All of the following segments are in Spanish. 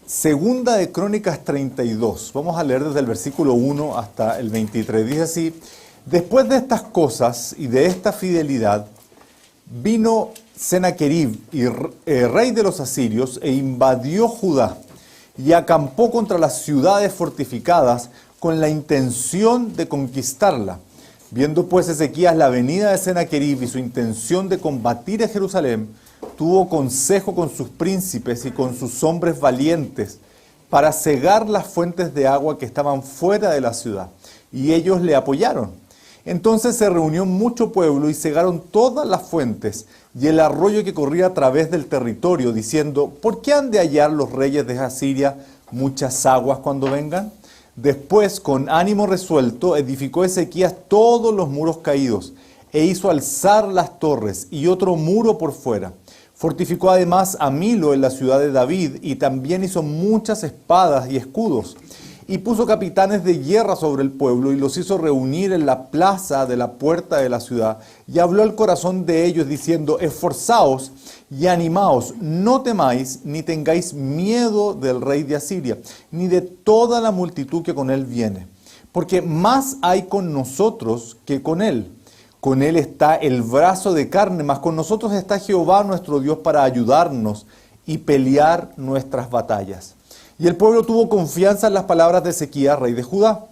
Segunda de Crónicas 32. Vamos a leer desde el versículo 1 hasta el 23. Dice así: después de estas cosas y de esta fidelidad, vino Sennacherib, rey de los asirios, e invadió Judá, y acampó contra las ciudades fortificadas con la intención de conquistarla. Viendo pues Ezequías la venida de Sennacherib y su intención de combatir a Jerusalén, tuvo consejo con sus príncipes y con sus hombres valientes para cegar las fuentes de agua que estaban fuera de la ciudad, y ellos le apoyaron. Entonces se reunió mucho pueblo y cegaron todas las fuentes y el arroyo que corría a través del territorio, diciendo: ¿por qué han de hallar los reyes de Asiria muchas aguas cuando vengan? Después, con ánimo resuelto, edificó Ezequías todos los muros caídos, e hizo alzar las torres y otro muro por fuera. Fortificó además a Milo en la ciudad de David, y también hizo muchas espadas y escudos. Y puso capitanes de guerra sobre el pueblo, y los hizo reunir en la plaza de la puerta de la ciudad. Y habló al corazón de ellos, diciendo: esforzaos y animaos, no temáis, ni tengáis miedo del rey de Asiria, ni de toda la multitud que con él viene. Porque más hay con nosotros que con él. Con él está el brazo de carne, mas con nosotros está Jehová nuestro Dios para ayudarnos y pelear nuestras batallas. Y el pueblo tuvo confianza en las palabras de Ezequías, rey de Judá.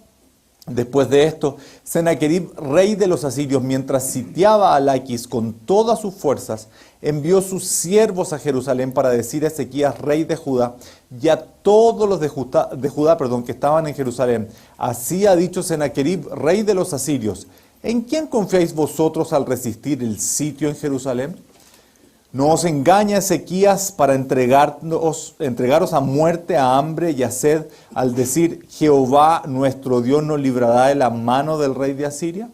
Después de esto, Sennacherib, rey de los asirios, mientras sitiaba a Laquis con todas sus fuerzas, envió sus siervos a Jerusalén para decir a Ezequías, rey de Judá, y a todos los de Judá, que estaban en Jerusalén: así ha dicho Sennacherib, rey de los asirios: ¿en quién confiáis vosotros al resistir el sitio en Jerusalén? No os engaña Ezequías para entregaros a muerte, a hambre y a sed, al decir: Jehová nuestro Dios nos librará de la mano del rey de Asiria.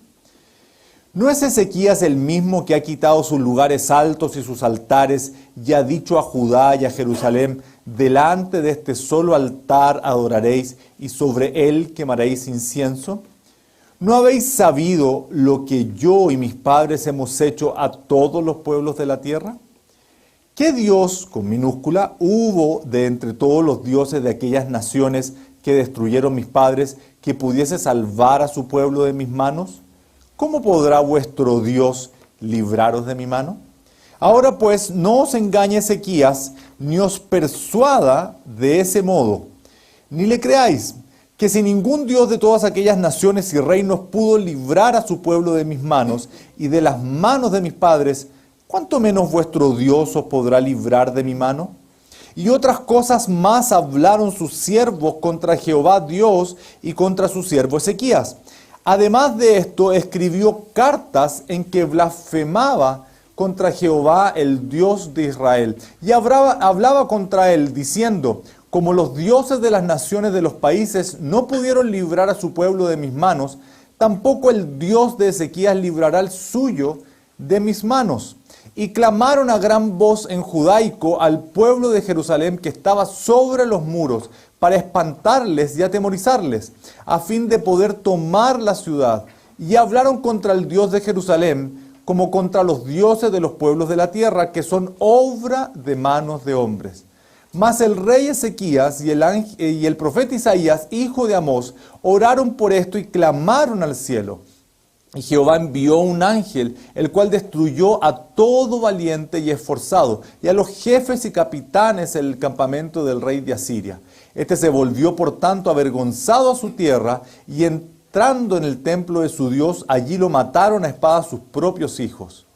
¿No es Ezequías el mismo que ha quitado sus lugares altos y sus altares, y ha dicho a Judá y a Jerusalén: delante de este solo altar adoraréis, y sobre él quemaréis incienso? ¿No habéis sabido lo que yo y mis padres hemos hecho a todos los pueblos de la tierra? ¿Qué Dios, con minúscula, hubo de entre todos los dioses de aquellas naciones que destruyeron mis padres, que pudiese salvar a su pueblo de mis manos? ¿Cómo podrá vuestro Dios libraros de mi mano? Ahora pues, no os engañe Ezequías, ni os persuada de ese modo, ni le creáis, que si ningún Dios de todas aquellas naciones y reinos pudo librar a su pueblo de mis manos y de las manos de mis padres, ¿cuánto menos vuestro Dios os podrá librar de mi mano? Y otras cosas más hablaron sus siervos contra Jehová Dios y contra su siervo Ezequías. Además de esto, escribió cartas en que blasfemaba contra Jehová, el Dios de Israel, y hablaba contra él, diciendo: como los dioses de las naciones de los países no pudieron librar a su pueblo de mis manos, tampoco el Dios de Ezequías librará el suyo de mis manos. Y clamaron a gran voz en judaico al pueblo de Jerusalén que estaba sobre los muros, para espantarles y atemorizarles, a fin de poder tomar la ciudad. Y hablaron contra el Dios de Jerusalén, como contra los dioses de los pueblos de la tierra, que son obra de manos de hombres. Mas el rey Ezequías y el profeta Isaías, hijo de Amós, oraron por esto y clamaron al cielo. Y Jehová envió un ángel, el cual destruyó a todo valiente y esforzado, y a los jefes y capitanes en el campamento del rey de Asiria. Este se volvió por tanto avergonzado a su tierra, y entrando en el templo de su Dios, allí lo mataron a espada sus propios hijos.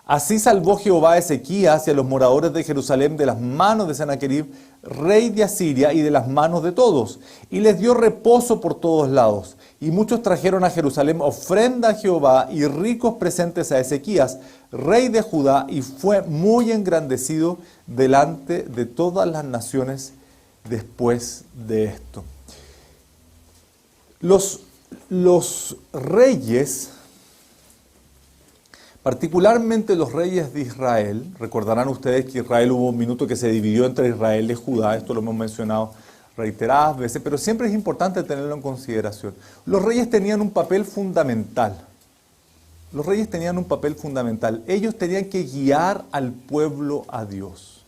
Así salvó Jehová a Ezequías y a los moradores de Jerusalén de las manos de Sennacherib, rey de Asiria, y de las manos de todos, y les dio reposo por todos lados. Y muchos trajeron a Jerusalén ofrenda a Jehová y ricos presentes a Ezequías, rey de Judá, y fue muy engrandecido delante de todas las naciones después de esto. Los reyes, particularmente los reyes de Israel, recordarán ustedes que Israel hubo un minuto que se dividió entre Israel y Judá, esto lo hemos mencionado reiteradas veces, pero siempre es importante tenerlo en consideración. Los reyes tenían un papel fundamental. Ellos tenían que guiar al pueblo a Dios.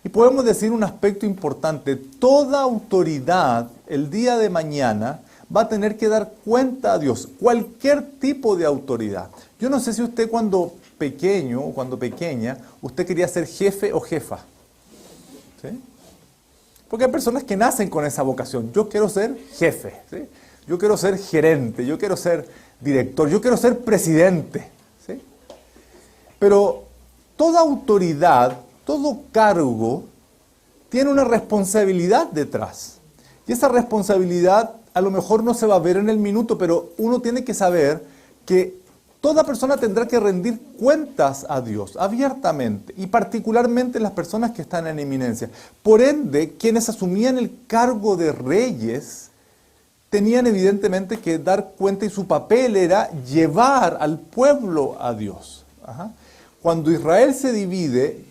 Y podemos decir un aspecto importante: toda autoridad el día de mañana va a tener que dar cuenta a Dios, cualquier tipo de autoridad. Yo no sé si usted cuando pequeño o cuando pequeña, usted quería ser jefe o jefa. ¿Sí? Porque hay personas que nacen con esa vocación. Yo quiero ser jefe, ¿sí? Yo quiero ser gerente, yo quiero ser director, yo quiero ser presidente. ¿Sí? Pero toda autoridad, todo cargo, tiene una responsabilidad detrás. Y esa responsabilidad a lo mejor no se va a ver en el minuto, pero uno tiene que saber que toda persona tendrá que rendir cuentas a Dios abiertamente, y particularmente las personas que están en eminencia. Por ende, quienes asumían el cargo de reyes tenían evidentemente que dar cuenta, y su papel era llevar al pueblo a Dios. Cuando Israel se divide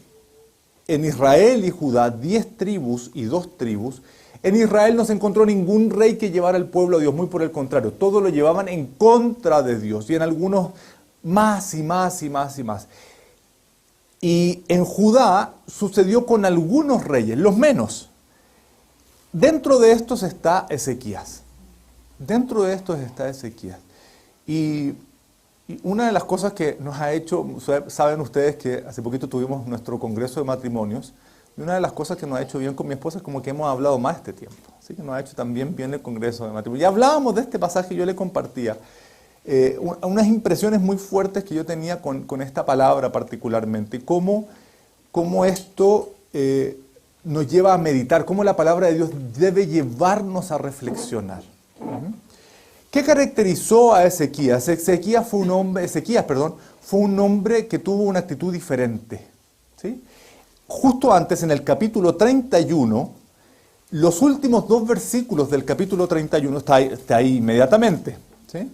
en Israel y Judá, 10 tribus y 2 tribus, en Israel no se encontró ningún rey que llevara al pueblo a Dios, muy por el contrario, todos lo llevaban en contra de Dios, y en algunos más y más y más y más. Y en Judá sucedió con algunos reyes, los menos. Dentro de estos está Ezequías. Dentro de estos está Ezequías. Y una de las cosas que nos ha hecho, saben ustedes que hace poquito tuvimos nuestro congreso de matrimonios, y una de las cosas que nos ha hecho bien con mi esposa es como que hemos hablado más este tiempo. Así que nos ha hecho también bien el congreso de matrimonio. Y hablábamos de este pasaje, yo le compartía unas impresiones muy fuertes que yo tenía con esta palabra particularmente. Cómo esto nos lleva a meditar, cómo la palabra de Dios debe llevarnos a reflexionar. ¿Qué caracterizó a Ezequías? Ezequías fue un hombre que tuvo una actitud diferente. ¿Sí? Justo antes, en el capítulo 31, los últimos 2 versículos del capítulo 31, está ahí inmediatamente, ¿sí?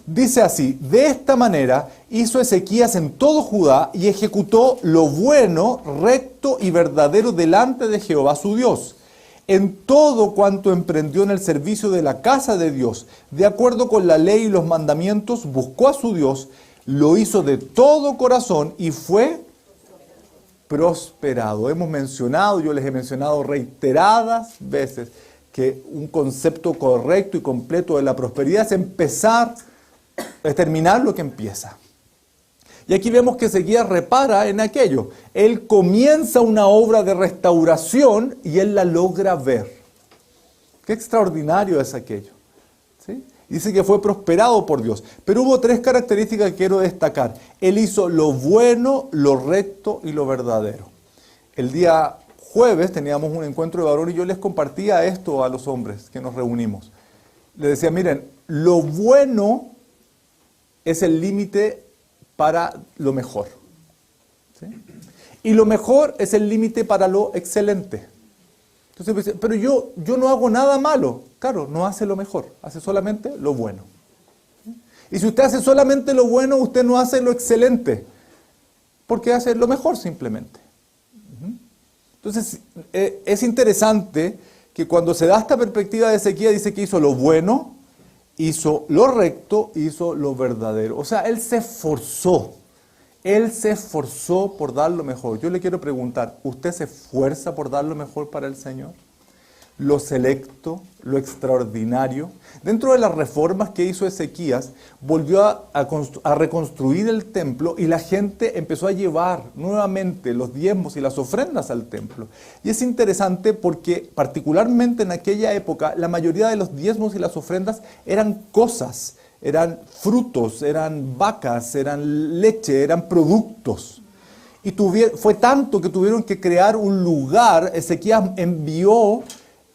Dice así: de esta manera hizo Ezequías en todo Judá y ejecutó lo bueno, recto y verdadero delante de Jehová su Dios, en todo cuanto emprendió en el servicio de la casa de Dios, de acuerdo con la ley y los mandamientos, buscó a su Dios, lo hizo de todo corazón y fue prosperado. Yo les he mencionado reiteradas veces que un concepto correcto y completo de la prosperidad es terminar lo que empieza. Y aquí vemos que Ezequías repara en aquello. Él comienza una obra de restauración y él la logra ver. Qué extraordinario es aquello. ¿Sí? Dice que fue prosperado por Dios. Pero hubo 3 características que quiero destacar. Él hizo lo bueno, lo recto y lo verdadero. El día jueves teníamos un encuentro de varones y yo les compartía esto a los hombres que nos reunimos. Les decía: miren, lo bueno es el límite para lo mejor. ¿Sí? Y lo mejor es el límite para lo excelente. Entonces, pero yo no hago nada malo. Claro, no hace lo mejor, hace solamente lo bueno. Y si usted hace solamente lo bueno, usted no hace lo excelente, porque hace lo mejor simplemente. Entonces, es interesante que cuando se da esta perspectiva de Ezequías, dice que hizo lo bueno, hizo lo recto, hizo lo verdadero. O sea, él se esforzó por dar lo mejor. Yo le quiero preguntar: ¿usted se esfuerza por dar lo mejor para el Señor? Lo selecto, lo extraordinario. Dentro de las reformas que hizo Ezequías, volvió a reconstruir el templo, y la gente empezó a llevar nuevamente los diezmos y las ofrendas al templo. Y es interesante porque particularmente en aquella época la mayoría de los diezmos y las ofrendas eran cosas, eran frutos, eran vacas, eran leche, eran productos. Y fue tanto que tuvieron que crear un lugar. Ezequías envió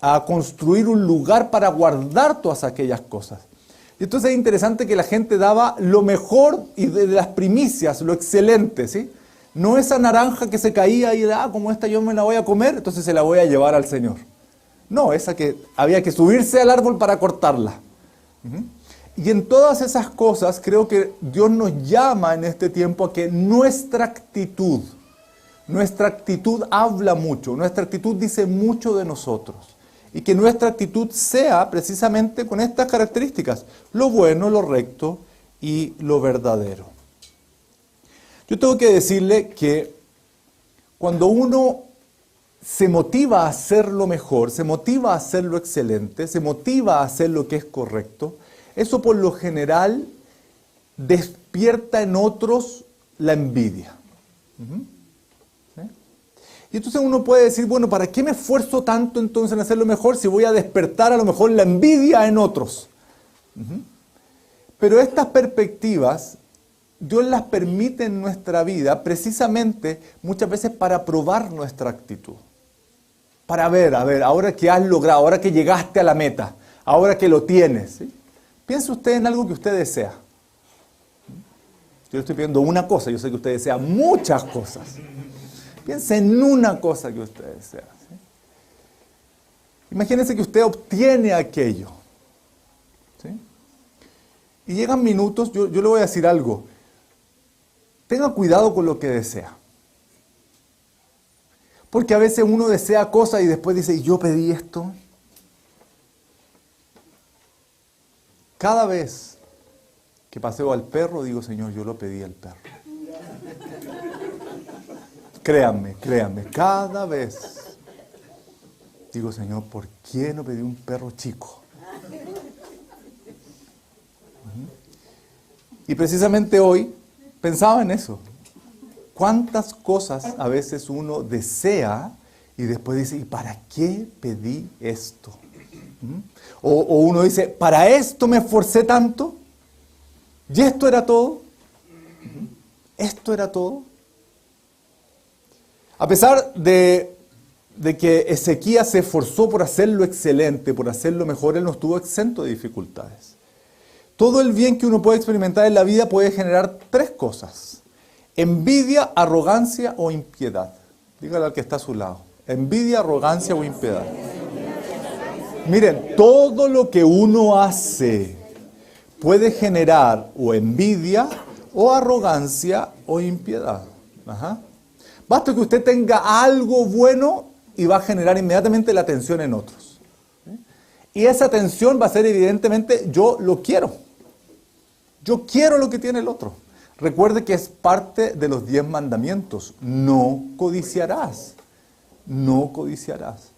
a construir un lugar para guardar todas aquellas cosas. Y entonces es interesante que la gente daba lo mejor y de las primicias, lo excelente, ¿sí? No esa naranja que se caía y como esta yo me la voy a comer, entonces se la voy a llevar al Señor. No, esa que había que subirse al árbol para cortarla. Y en todas esas cosas creo que Dios nos llama en este tiempo a que nuestra actitud habla mucho, nuestra actitud dice mucho de nosotros. Y que nuestra actitud sea precisamente con estas características: lo bueno, lo recto y lo verdadero. Yo tengo que decirle que cuando uno se motiva a hacer lo mejor, se motiva a hacer lo excelente, se motiva a hacer lo que es correcto, eso por lo general despierta en otros la envidia. ¿Sí? Y entonces uno puede decir, bueno, ¿para qué me esfuerzo tanto entonces en hacer lo mejor si voy a despertar a lo mejor la envidia en otros? Pero estas perspectivas Dios las permite en nuestra vida precisamente muchas veces para probar nuestra actitud. Para ver, ahora que has logrado, ahora que llegaste a la meta, ahora que lo tienes, ¿sí? Piense usted en algo que usted desea. Yo le estoy pidiendo una cosa, yo sé que usted desea muchas cosas. Piense en una cosa que usted desea. ¿Sí? Imagínese que usted obtiene aquello. ¿Sí? Y llegan minutos, yo le voy a decir algo. Tenga cuidado con lo que desea. Porque a veces uno desea cosas y después dice, ¿y yo pedí esto? Cada vez que paseo al perro, digo, Señor, yo lo pedí al perro. Créanme, cada vez digo, Señor, ¿por qué no pedí un perro chico? Y precisamente hoy pensaba en eso. ¿Cuántas cosas a veces uno desea y después dice, ¿y para qué pedí esto? O uno dice, ¿para esto me esforcé tanto? ¿Y esto era todo? ¿Esto era todo? A pesar de que Ezequías se esforzó por hacerlo excelente, por hacerlo mejor, él no estuvo exento de dificultades. Todo el bien que uno puede experimentar en la vida puede generar tres cosas. Envidia, arrogancia o impiedad. Dígale al que está a su lado. Envidia, arrogancia o impiedad. Miren, todo lo que uno hace puede generar o envidia, o arrogancia, o impiedad. Basta que usted tenga algo bueno y va a generar inmediatamente la atención en otros. Y esa atención va a ser evidentemente, yo lo quiero. Yo quiero lo que tiene el otro. Recuerde que es parte de los 10 mandamientos. No codiciarás. No codiciarás.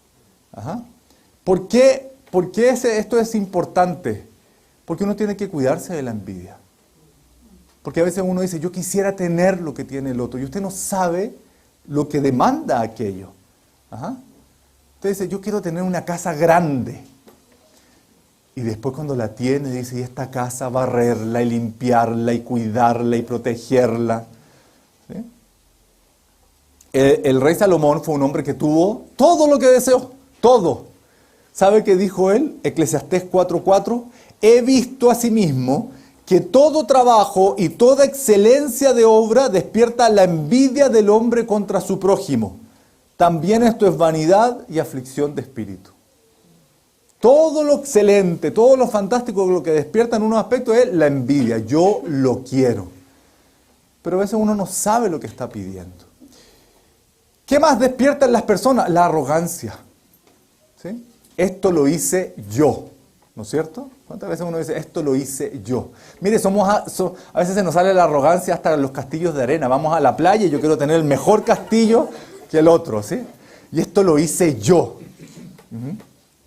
¿Por qué esto es importante? Porque uno tiene que cuidarse de la envidia. Porque a veces uno dice, yo quisiera tener lo que tiene el otro. Y usted no sabe lo que demanda aquello. Usted dice, yo quiero tener una casa grande. Y después cuando la tiene, dice, y esta casa, barrerla y limpiarla y cuidarla y protegerla. ¿Sí? El rey Salomón fue un hombre que tuvo todo lo que deseó, todo. ¿Sabe qué dijo él? Eclesiastés 4:4. He visto asimismo que todo trabajo y toda excelencia de obra despierta la envidia del hombre contra su prójimo. También esto es vanidad y aflicción de espíritu. Todo lo excelente, todo lo fantástico, lo que despierta en unos aspectos es la envidia. Yo lo quiero. Pero a veces uno no sabe lo que está pidiendo. ¿Qué más despierta en las personas? La arrogancia. ¿Sí? Esto lo hice yo. ¿No es cierto? ¿Cuántas veces uno dice, esto lo hice yo? Mire, a veces se nos sale la arrogancia hasta en los castillos de arena. Vamos a la playa y yo quiero tener el mejor castillo que el otro, ¿sí? Y esto lo hice yo.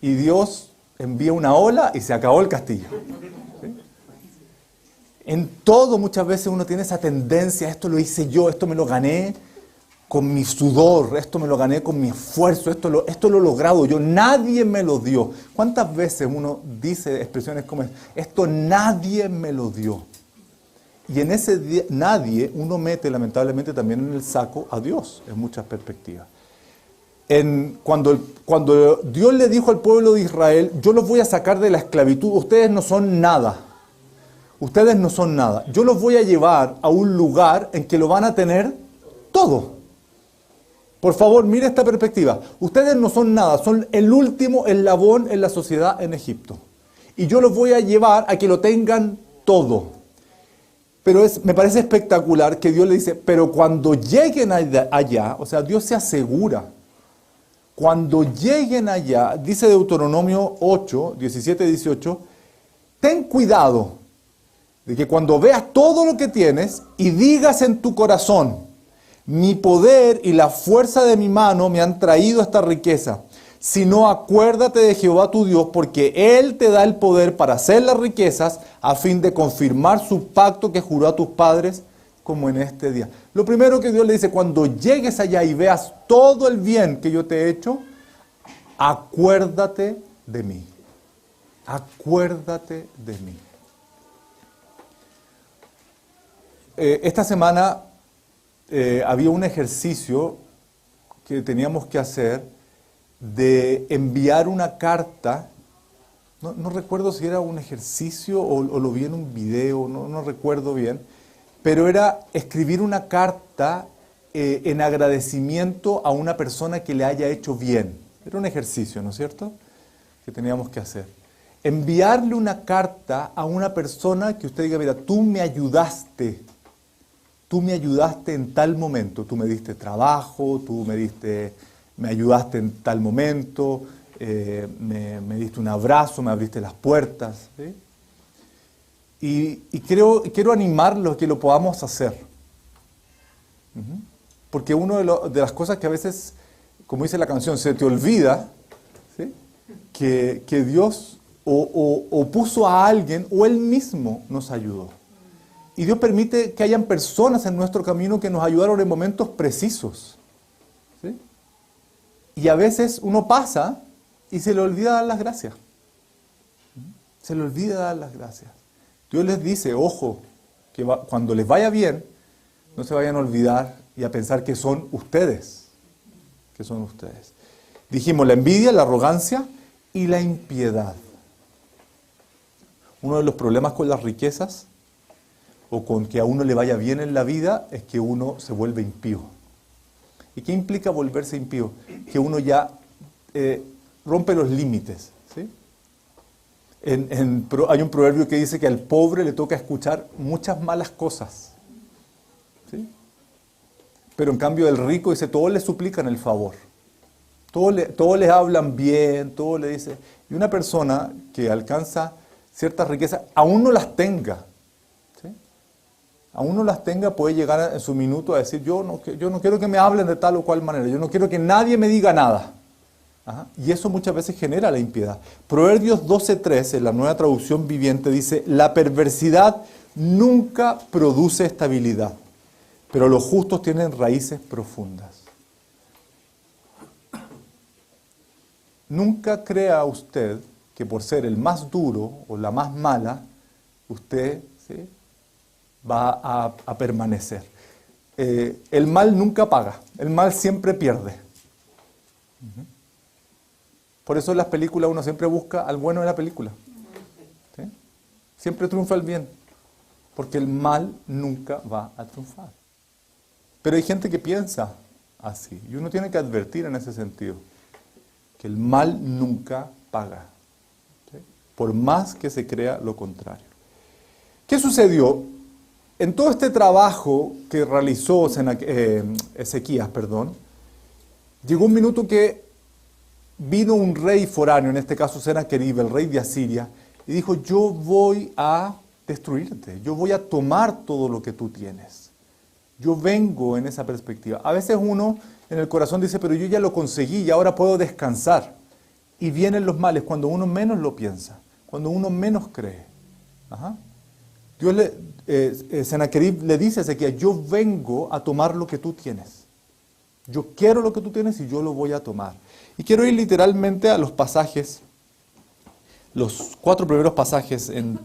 Y Dios envía una ola y se acabó el castillo. ¿Sí? En todo muchas veces uno tiene esa tendencia, esto lo hice yo, esto me lo gané con mi sudor, esto me lo gané con mi esfuerzo, esto lo he logrado yo, nadie me lo dio. ¿Cuántas veces uno dice expresiones como esto nadie me lo dio? Y en ese nadie uno mete lamentablemente también en el saco a Dios en muchas perspectivas. Cuando Dios le dijo al pueblo de Israel, yo los voy a sacar de la esclavitud, ustedes no son nada. Ustedes no son nada. Yo los voy a llevar a un lugar en que lo van a tener todo. Por favor, mire esta perspectiva. Ustedes no son nada, son el último eslabón en la sociedad en Egipto. Y yo los voy a llevar a que lo tengan todo. Pero me parece espectacular que Dios le dice, pero cuando lleguen allá, o sea, Dios se asegura. Cuando lleguen allá, dice Deuteronomio 8, 17, 18, ten cuidado de que cuando veas todo lo que tienes y digas en tu corazón, Mi poder y la fuerza de mi mano me han traído esta riqueza. Sino acuérdate de Jehová tu Dios, porque Él te da el poder para hacer las riquezas, a fin de confirmar su pacto que juró a tus padres, como en este día. Lo primero que Dios le dice, cuando llegues allá y veas todo el bien que yo te he hecho, acuérdate de mí. Acuérdate de mí. Esta semana había un ejercicio que teníamos que hacer de enviar una carta. No recuerdo si era un ejercicio o lo vi en un video, no recuerdo bien, pero era escribir una carta en agradecimiento a una persona que le haya hecho bien. Era un ejercicio, ¿no es cierto?, que teníamos que hacer. Enviarle una carta a una persona que usted diga, mira, tú me ayudaste en tal momento, tú me diste trabajo, me ayudaste en tal momento, me diste un abrazo, me abriste las puertas, ¿sí? Y quiero animarlos a que lo podamos hacer. Porque una de las cosas que a veces, como dice la canción, se te olvida, ¿sí?, que Dios o puso a alguien o Él mismo nos ayudó. Y Dios permite que hayan personas en nuestro camino que nos ayudaron en momentos precisos, ¿sí? Y a veces uno pasa y se le olvida dar las gracias. Se le olvida dar las gracias. Dios les dice, ojo, que cuando les vaya bien, no se vayan a olvidar y a pensar que son ustedes. Que son ustedes. Dijimos la envidia, la arrogancia y la impiedad. Uno de los problemas con las riquezas o con que a uno le vaya bien en la vida es que uno se vuelve impío. ¿Y qué implica volverse impío? Que uno ya rompe los límites, ¿sí? Hay un proverbio que dice que al pobre le toca escuchar muchas malas cosas, ¿sí? Pero en cambio el rico dice, todos le suplican el favor. Todos les hablan bien, todos le dicen. Y una persona que alcanza ciertas riquezas, aún no las tenga, ¿sí?, aún no las tenga, puede llegar en su minuto a decir, yo no quiero que me hablen de tal o cual manera, yo no quiero que nadie me diga nada. Ajá. Y eso muchas veces genera la impiedad. Proverbios 12:3, en la Nueva Traducción Viviente, dice, la perversidad nunca produce estabilidad, pero los justos tienen raíces profundas. Nunca crea usted que por ser el más duro o la más mala, usted, ¿sí?, va a permanecer. El mal nunca paga, el mal siempre pierde. Por eso en las películas uno siempre busca al bueno de la película, ¿sí? Siempre triunfa el bien, porque el mal nunca va a triunfar. Pero hay gente que piensa así, y uno tiene que advertir en ese sentido, que el mal nunca paga, ¿sí?, por más que se crea lo contrario. ¿Qué sucedió? En todo este trabajo que realizó Ezequías, llegó un minuto que vino un rey foráneo, en este caso Senaquerib, el rey de Asiria, y dijo, yo voy a destruirte, yo voy a tomar todo lo que tú tienes. Yo vengo en esa perspectiva. A veces uno en el corazón dice, pero yo ya lo conseguí y ahora puedo descansar. Y vienen los males cuando uno menos lo piensa, cuando uno menos cree. Ajá. Senaquerib le dice a Ezequías, yo vengo a tomar lo que tú tienes. Yo quiero lo que tú tienes y yo lo voy a tomar. Y quiero ir literalmente a los pasajes, los 4 primeros pasajes en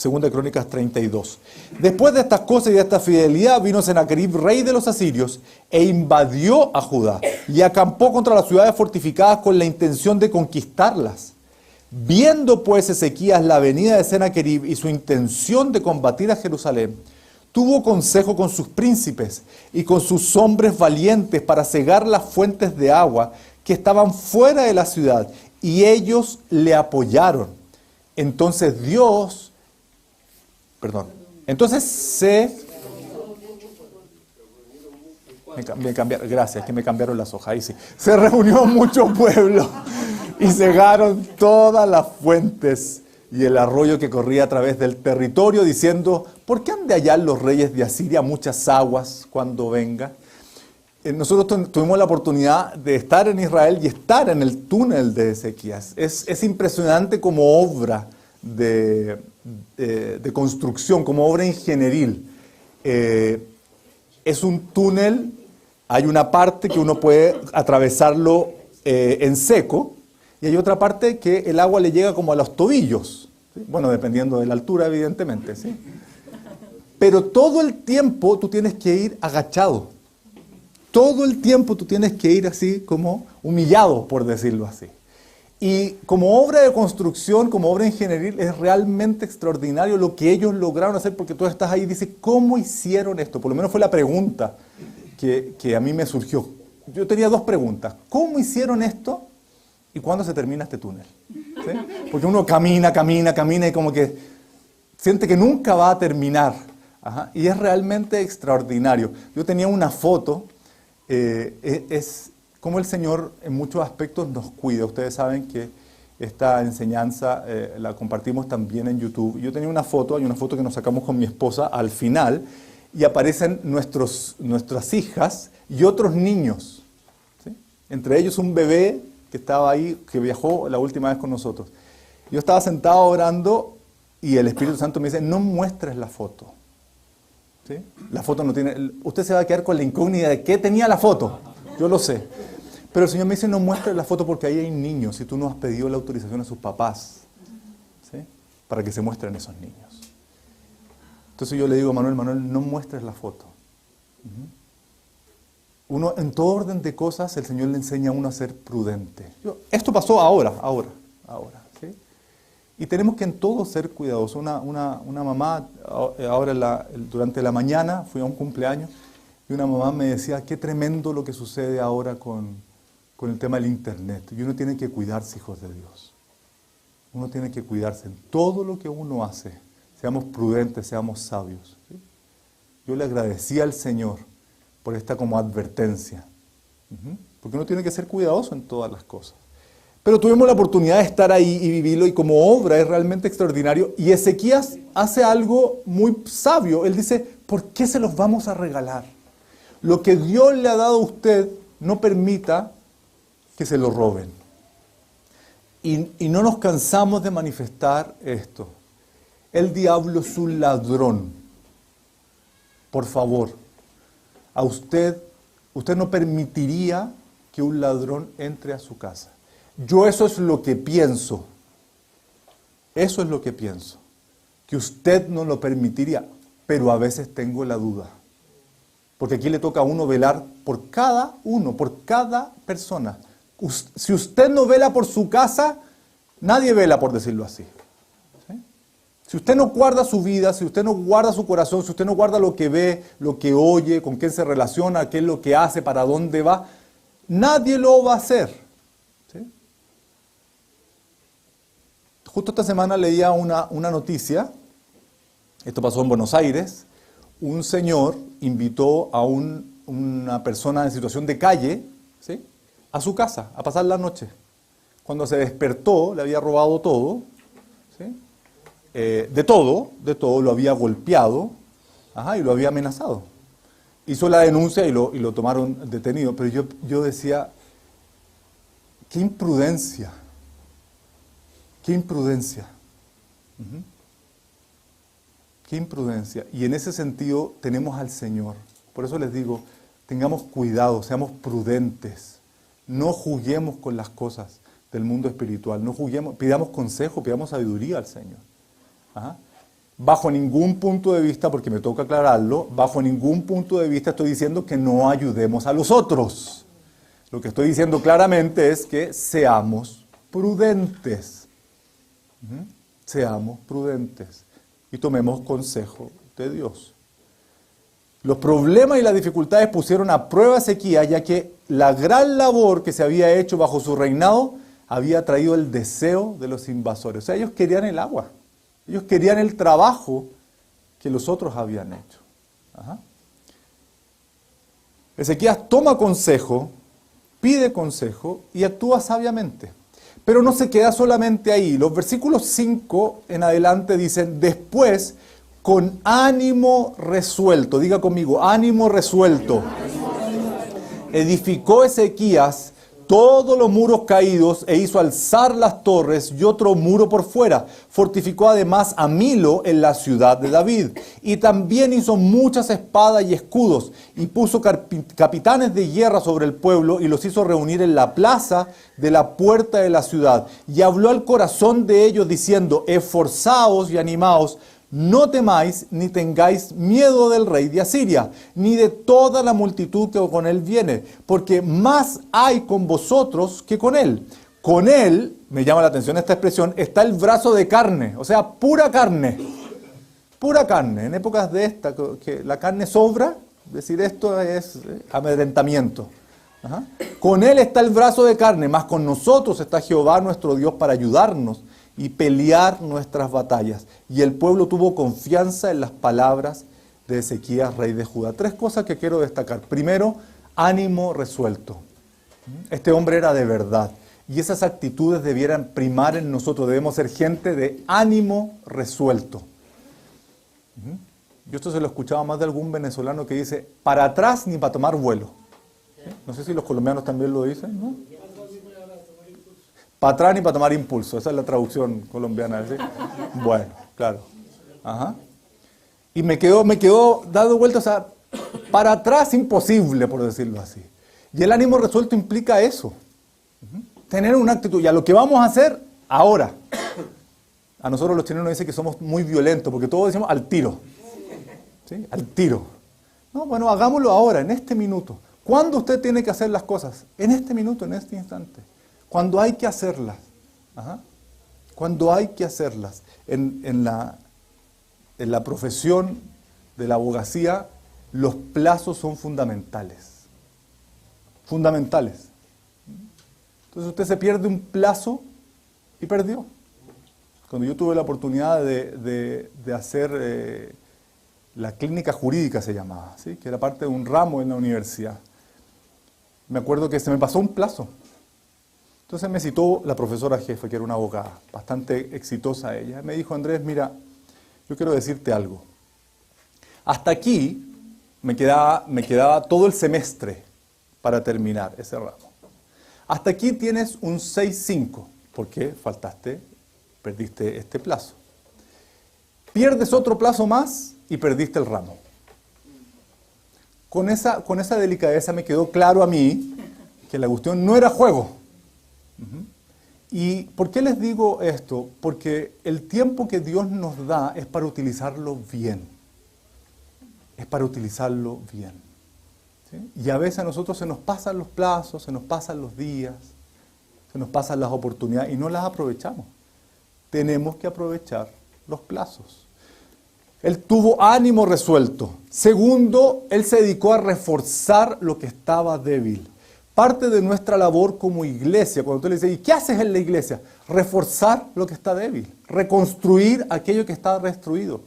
2 Crónicas 32. Después de estas cosas y de esta fidelidad, vino Senaquerib, rey de los asirios, e invadió a Judá y acampó contra las ciudades fortificadas con la intención de conquistarlas. Viendo pues Ezequías la venida de Senaquerib y su intención de combatir a Jerusalén, tuvo consejo con sus príncipes y con sus hombres valientes para cegar las fuentes de agua que estaban fuera de la ciudad, y ellos le apoyaron. Entonces gracias, que me cambiaron las hojas, ahí sí. Se reunió mucho pueblo y cegaron todas las fuentes y el arroyo que corría a través del territorio, diciendo, ¿por qué han de hallar los reyes de Asiria muchas aguas cuando venga? nosotros tuvimos la oportunidad de estar en Israel y estar en el túnel de Ezequías. Es impresionante como obra de construcción, como obra ingenieril. Es un túnel, hay una parte que uno puede atravesarlo en seco y hay otra parte que el agua le llega como a los tobillos, ¿sí? Bueno, dependiendo de la altura, evidentemente, ¿sí? Pero todo el tiempo tú tienes que ir agachado. Todo el tiempo tú tienes que ir así como humillado, por decirlo así. Y como obra de construcción, como obra ingenieril, es realmente extraordinario lo que ellos lograron hacer, porque tú estás ahí y dices, ¿cómo hicieron esto? Por lo menos fue la pregunta que a mí me surgió. Yo tenía dos preguntas. ¿Cómo hicieron esto? ¿Y cuándo se termina este túnel? ¿Sí? Porque uno camina y como que siente que nunca va a terminar. Ajá. Y es realmente extraordinario. Yo tenía una foto. Es como el Señor en muchos aspectos nos cuida. Ustedes saben que esta enseñanza la compartimos también en YouTube. Yo tenía una foto, hay una foto que nos sacamos con mi esposa al final y aparecen nuestras hijas y otros niños, ¿sí? Entre ellos un bebé que estaba ahí, que viajó la última vez con nosotros. Yo estaba sentado orando y el Espíritu Santo me dice, no muestres la foto. ¿Sí? La foto no tiene... Usted se va a quedar con la incógnita de qué tenía la foto. Yo lo sé. Pero el Señor me dice, no muestres la foto porque ahí hay niños y tú no has pedido la autorización a sus papás, ¿sí? Para que se muestren esos niños. Entonces yo le digo a Manuel, no muestres la foto. Uno, en todo orden de cosas, el Señor le enseña a uno a ser prudente. Esto pasó ahora. ¿Sí? Y tenemos que en todo ser cuidadosos. Una mamá, ahora durante la mañana, fui a un cumpleaños, y una mamá me decía, qué tremendo lo que sucede ahora con el tema del Internet. Y uno tiene que cuidarse, hijos de Dios. Uno tiene que cuidarse en todo lo que uno hace. Seamos prudentes, seamos sabios. ¿Sí? Yo le agradecí al Señor por esta como advertencia. Porque uno tiene que ser cuidadoso en todas las cosas. Pero tuvimos la oportunidad de estar ahí y vivirlo, y como obra es realmente extraordinario. Y Ezequías hace algo muy sabio. Él dice, ¿por qué se los vamos a regalar? Lo que Dios le ha dado a usted, no permita que se lo roben. Y no nos cansamos de manifestar esto. El diablo es un ladrón. Por favor, usted no permitiría que un ladrón entre a su casa. Yo eso es lo que pienso. Eso es lo que pienso. Que usted no lo permitiría, pero a veces tengo la duda. Porque aquí le toca a uno velar por cada uno, por cada persona. Si usted no vela por su casa, nadie vela, por decirlo así. ¿Sí? Si usted no guarda su vida, si usted no guarda su corazón, si usted no guarda lo que ve, lo que oye, con quién se relaciona, qué es lo que hace, para dónde va, nadie lo va a hacer. ¿Sí? Justo esta semana leía una noticia, esto pasó en Buenos Aires. Un señor invitó a una persona en situación de calle, ¿sí?, a su casa, a pasar la noche. Cuando se despertó, le había robado todo, ¿sí? De todo, lo había golpeado, y lo había amenazado. Hizo la denuncia y lo tomaron detenido. Pero yo decía, qué imprudencia. Qué imprudencia. Qué imprudencia. Y en ese sentido tenemos al Señor. Por eso les digo, tengamos cuidado, seamos prudentes. No juguemos con las cosas del mundo espiritual. No juguemos, pidamos consejo, pidamos sabiduría al Señor. Bajo ningún punto de vista, porque me toca aclararlo, bajo ningún punto de vista estoy diciendo que no ayudemos a los otros. Lo que estoy diciendo claramente es que seamos prudentes. Seamos prudentes. Y tomemos consejo de Dios. Los problemas y las dificultades pusieron a prueba a Ezequías, ya que la gran labor que se había hecho bajo su reinado había traído el deseo de los invasores. O sea, ellos querían el agua. Ellos querían el trabajo que los otros habían hecho. Ezequías toma consejo, pide consejo y actúa sabiamente. Pero no se queda solamente ahí. Los versículos 5 en adelante dicen, después, con ánimo resuelto, diga conmigo, ánimo resuelto. Edificó Ezequías todos los muros caídos e hizo alzar las torres y otro muro por fuera. Fortificó además a Milo en la ciudad de David. Y también hizo muchas espadas y escudos y puso capitanes de guerra sobre el pueblo y los hizo reunir en la plaza de la puerta de la ciudad. Y habló al corazón de ellos diciendo: esforzaos y animaos, no temáis ni tengáis miedo del rey de Asiria, ni de toda la multitud que con él viene, porque más hay con vosotros que con él. Con él, me llama la atención esta expresión, está el brazo de carne, o sea, pura carne. Pura carne. En épocas de esta, que la carne sobra, decir esto es amedrentamiento. Ajá. Con él está el brazo de carne, más con nosotros está Jehová nuestro Dios para ayudarnos y pelear nuestras batallas. Y el pueblo tuvo confianza en las palabras de Ezequías, rey de Judá. 3 cosas que quiero destacar. Primero, ánimo resuelto. Este hombre era de verdad. Y esas actitudes debieran primar en nosotros. Debemos ser gente de ánimo resuelto. Yo esto se lo escuchaba más de algún venezolano que dice: para atrás ni para tomar vuelo. No sé si los colombianos también lo dicen, ¿no? Para atrás ni para tomar impulso. Esa es la traducción colombiana, ¿sí? Bueno, claro. Ajá. Y me quedó dado vuelta, o sea, para atrás imposible, por decirlo así. Y el ánimo resuelto implica eso. Tener una actitud. Y a lo que vamos a hacer ahora. A nosotros los chilenos nos dicen que somos muy violentos, porque todos decimos al tiro. ¿Sí? Al tiro. No, bueno, hagámoslo ahora, en este minuto. ¿Cuándo usted tiene que hacer las cosas? En este minuto, en este instante. Cuando hay que hacerlas. Ajá. Cuando hay que hacerlas. En la profesión de la abogacía, los plazos son fundamentales. Fundamentales. Entonces usted se pierde un plazo y perdió. Cuando yo tuve la oportunidad de hacer la clínica jurídica, se llamaba, ¿sí? Que era parte de un ramo en la universidad, me acuerdo que se me pasó un plazo. Entonces me citó la profesora jefe, que era una abogada, bastante exitosa ella. Me dijo: Andrés, mira, yo quiero decirte algo. Hasta aquí me quedaba todo el semestre para terminar ese ramo. Hasta aquí tienes un 6.5, porque perdiste este plazo. Pierdes otro plazo más y perdiste el ramo. Con esa delicadeza me quedó claro a mí que la cuestión no era juego. ¿Y por qué les digo esto? Porque el tiempo que Dios nos da es para utilizarlo bien. Es para utilizarlo bien. ¿Sí? Y a veces a nosotros se nos pasan los plazos, se nos pasan los días, se nos pasan las oportunidades y no las aprovechamos. Tenemos que aprovechar los plazos. Él tuvo ánimo resuelto. Segundo, él se dedicó a reforzar lo que estaba débil. Parte de nuestra labor como iglesia, cuando tú le dices: ¿y qué haces en la iglesia? Reforzar lo que está débil, reconstruir aquello que está destruido,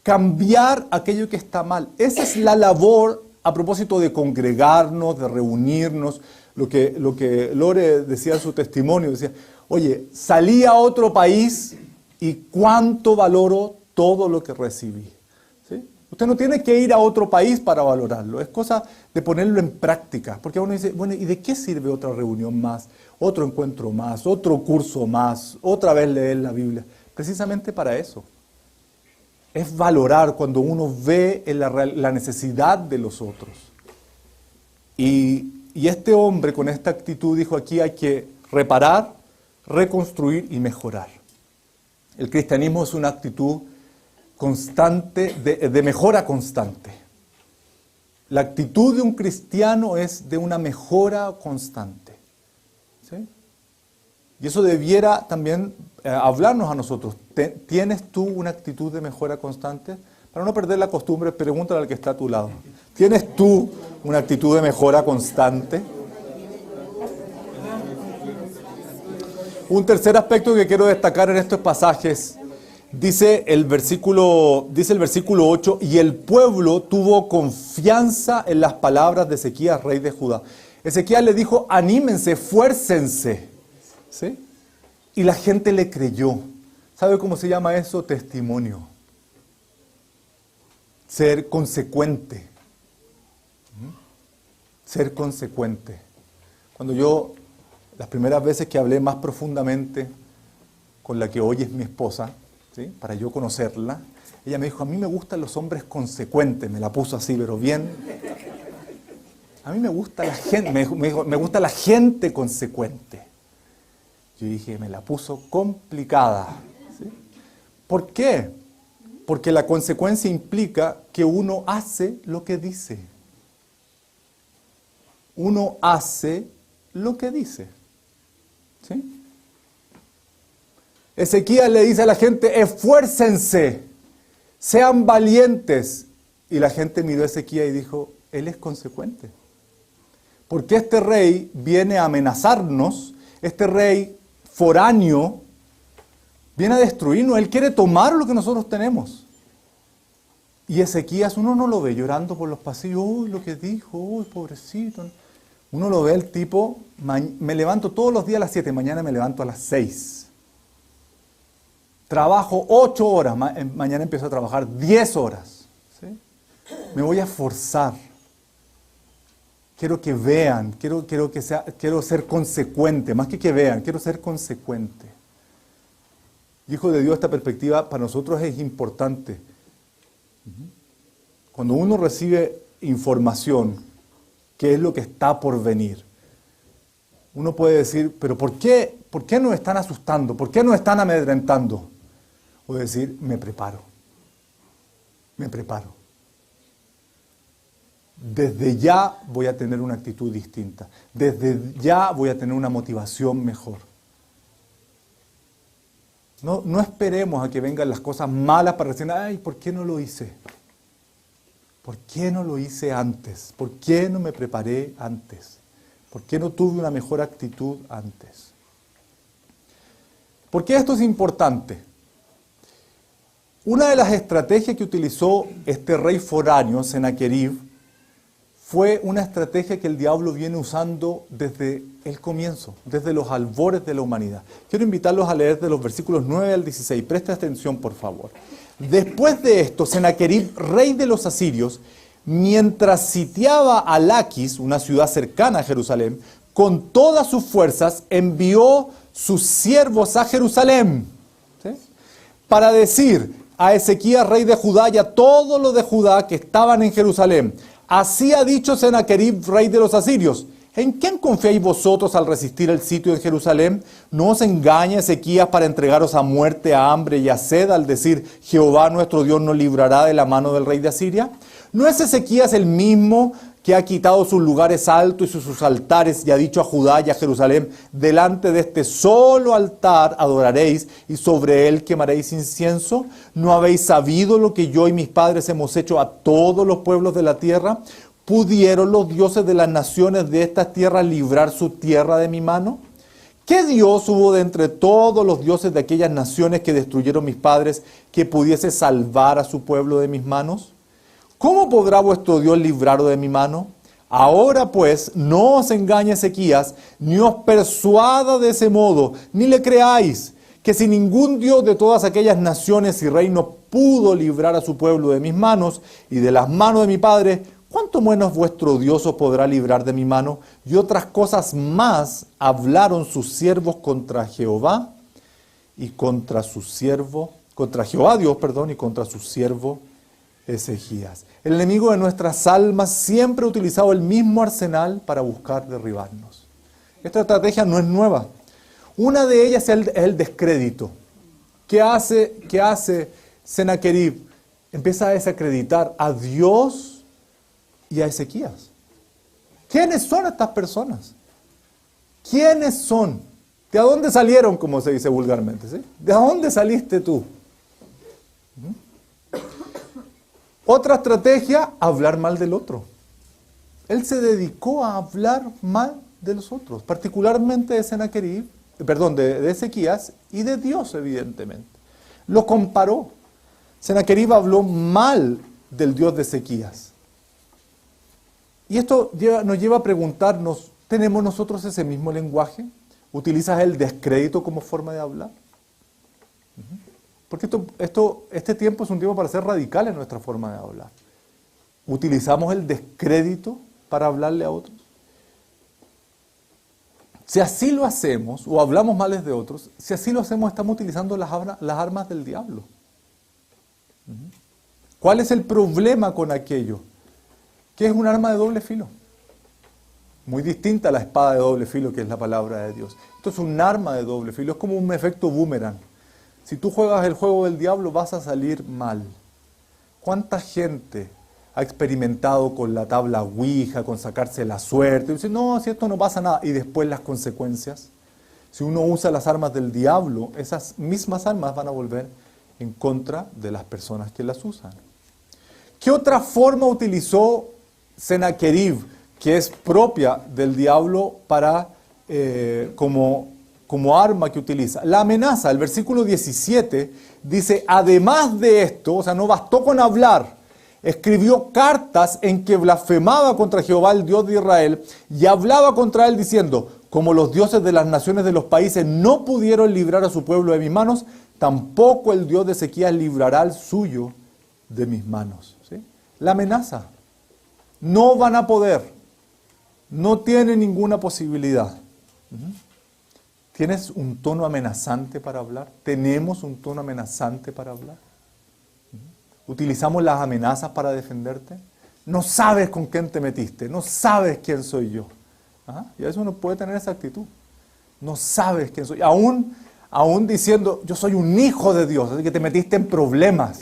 cambiar aquello que está mal. Esa es la labor a propósito de congregarnos, de reunirnos. Lo que Lore decía en su testimonio, decía: oye, salí a otro país y cuánto valoro todo lo que recibí. ¿Sí? Usted no tiene que ir a otro país para valorarlo, es cosa de ponerlo en práctica. Porque uno dice: bueno, ¿y de qué sirve otra reunión más, otro encuentro más, otro curso más, otra vez leer la Biblia? Precisamente para eso. Es valorar cuando uno ve la necesidad de los otros. Y este hombre con esta actitud dijo: aquí hay que reparar, reconstruir y mejorar. El cristianismo es una actitud constante, de mejora constante. La actitud de un cristiano es de una mejora constante. ¿Sí? Y eso debiera también hablarnos a nosotros. ¿Tienes tú una actitud de mejora constante? Para no perder la costumbre, pregúntale al que está a tu lado. ¿Tienes tú una actitud de mejora constante? Un tercer aspecto que quiero destacar en estos pasajes, dice el versículo 8, y el pueblo tuvo confianza en las palabras de Ezequías, rey de Judá. Ezequías le dijo: anímense, esfuércense. ¿Sí? Y la gente le creyó. ¿Sabe cómo se llama eso? Testimonio. Ser consecuente. ser consecuente. Cuando yo, las primeras veces que hablé más profundamente con la que hoy es mi esposa, ¿sí?, para yo conocerla, ella me dijo, a mí me gustan los hombres consecuentes, me la puso así, pero bien. A mí me gusta la gente, me dijo, me gusta la gente consecuente. Yo dije, me la puso complicada, ¿sí? ¿Por qué? Porque la consecuencia implica que uno hace lo que dice. Uno hace lo que dice. ¿Sí? Ezequías le dice a la gente, esfuércense, sean valientes. Y la gente miró a Ezequías y dijo, él es consecuente. Porque este rey viene a amenazarnos, este rey foráneo viene a destruirnos, él quiere tomar lo que nosotros tenemos. Y Ezequías, uno no lo ve llorando por los pasillos, uy, lo que dijo, uy, pobrecito. Uno lo ve el tipo, me levanto todos los días a las 7, mañana me levanto a las 6. Trabajo 8 horas, mañana empiezo a trabajar 10 horas. ¿Sí? Me voy a esforzar. Quiero que vean, quiero ser consecuente, más que vean, quiero ser consecuente. Hijo de Dios, esta perspectiva para nosotros es importante. Cuando uno recibe información, qué es lo que está por venir, uno puede decir, pero ¿por qué nos están asustando? ¿Por qué nos están amedrentando? O decir, me preparo. Desde ya voy a tener una actitud distinta. Desde ya voy a tener una motivación mejor. No esperemos a que vengan las cosas malas para decir, ay, ¿por qué no lo hice? ¿Por qué no lo hice antes? ¿Por qué no me preparé antes? ¿Por qué no tuve una mejor actitud antes? ¿Por qué esto es importante? Una de las estrategias que utilizó este rey foráneo, Senaquerib, fue una estrategia que el diablo viene usando desde el comienzo, desde los albores de la humanidad. Quiero invitarlos a leer de los versículos 9 al 16. Presta atención, por favor. Después de esto, Senaquerib, rey de los asirios, mientras sitiaba a Laquis, una ciudad cercana a Jerusalén, con todas sus fuerzas, envió sus siervos a Jerusalén, ¿sí?, para decir a Ezequías, rey de Judá, y a todos los de Judá que estaban en Jerusalén, así ha dicho Senaquerib, rey de los asirios, ¿en quién confiáis vosotros al resistir el sitio de Jerusalén? ¿No os engaña Ezequías para entregaros a muerte, a hambre y a sed al decir, Jehová nuestro Dios nos librará de la mano del rey de Asiria? ¿No es Ezequías el mismo que ha quitado sus lugares altos y sus altares y ha dicho a Judá y a Jerusalén, delante de este solo altar adoraréis y sobre él quemaréis incienso? ¿No habéis sabido lo que yo y mis padres hemos hecho a todos los pueblos de la tierra? ¿Pudieron los dioses de las naciones de estas tierras librar su tierra de mi mano? ¿Qué Dios hubo de entre todos los dioses de aquellas naciones que destruyeron mis padres que pudiese salvar a su pueblo de mis manos? ¿Cómo podrá vuestro Dios libraros de mi mano? Ahora pues, no os engañe Ezequías, ni os persuada de ese modo, ni le creáis, que si ningún Dios de todas aquellas naciones y reinos pudo librar a su pueblo de mis manos y de las manos de mi padre, ¿cuánto menos vuestro Dios os podrá librar de mi mano? Y otras cosas más hablaron sus siervos contra Jehová y contra Jehová Dios, y contra su siervo Ezequías. El enemigo de nuestras almas siempre ha utilizado el mismo arsenal para buscar derribarnos. Esta estrategia no es nueva. Una de ellas es el descrédito. ¿Qué hace Senaquerib? Empieza a desacreditar a Dios y a Ezequías. ¿Quiénes son estas personas? ¿Quiénes son? ¿De dónde salieron, como se dice vulgarmente? ¿Sí? ¿De dónde saliste tú? Otra estrategia, hablar mal del otro. Él se dedicó a hablar mal de los otros, particularmente de Senaquerib, de Ezequías y de Dios, evidentemente. Lo comparó. Senaquerib habló mal del Dios de Ezequías. Y esto nos lleva a preguntarnos, ¿tenemos nosotros ese mismo lenguaje? ¿Utilizas el descrédito como forma de hablar? Porque este tiempo es un tiempo para ser radical en nuestra forma de hablar. ¿Utilizamos el descrédito para hablarle a otros? Si así lo hacemos, o hablamos males de otros, si así lo hacemos, estamos utilizando las armas del diablo. ¿Cuál es el problema con aquello? Que es un arma de doble filo. Muy distinta a la espada de doble filo, que es la palabra de Dios. Esto es un arma de doble filo, es como un efecto boomerang. Si tú juegas el juego del diablo, vas a salir mal. ¿Cuánta gente ha experimentado con la tabla Ouija, con sacarse la suerte? Y dice, no, si esto no pasa nada. Y después las consecuencias. Si uno usa las armas del diablo, esas mismas armas van a volver en contra de las personas que las usan. ¿Qué otra forma utilizó Sennacherib, que es propia del diablo para como arma que utiliza? La amenaza. El versículo 17 dice, además de esto, o sea, no bastó con hablar, escribió cartas en que blasfemaba contra Jehová, el Dios de Israel, y hablaba contra él diciendo, como los dioses de las naciones de los países no pudieron librar a su pueblo de mis manos, tampoco el Dios de Ezequías librará al suyo de mis manos. ¿Sí? La amenaza. No van a poder. No tienen ninguna posibilidad. ¿Tienes un tono amenazante para hablar? ¿Tenemos un tono amenazante para hablar? ¿Utilizamos las amenazas para defenderte? No sabes con quién te metiste, no sabes quién soy yo. Y a veces uno puede tener esa actitud. No sabes quién soy. Aún diciendo, yo soy un hijo de Dios, así que te metiste en problemas.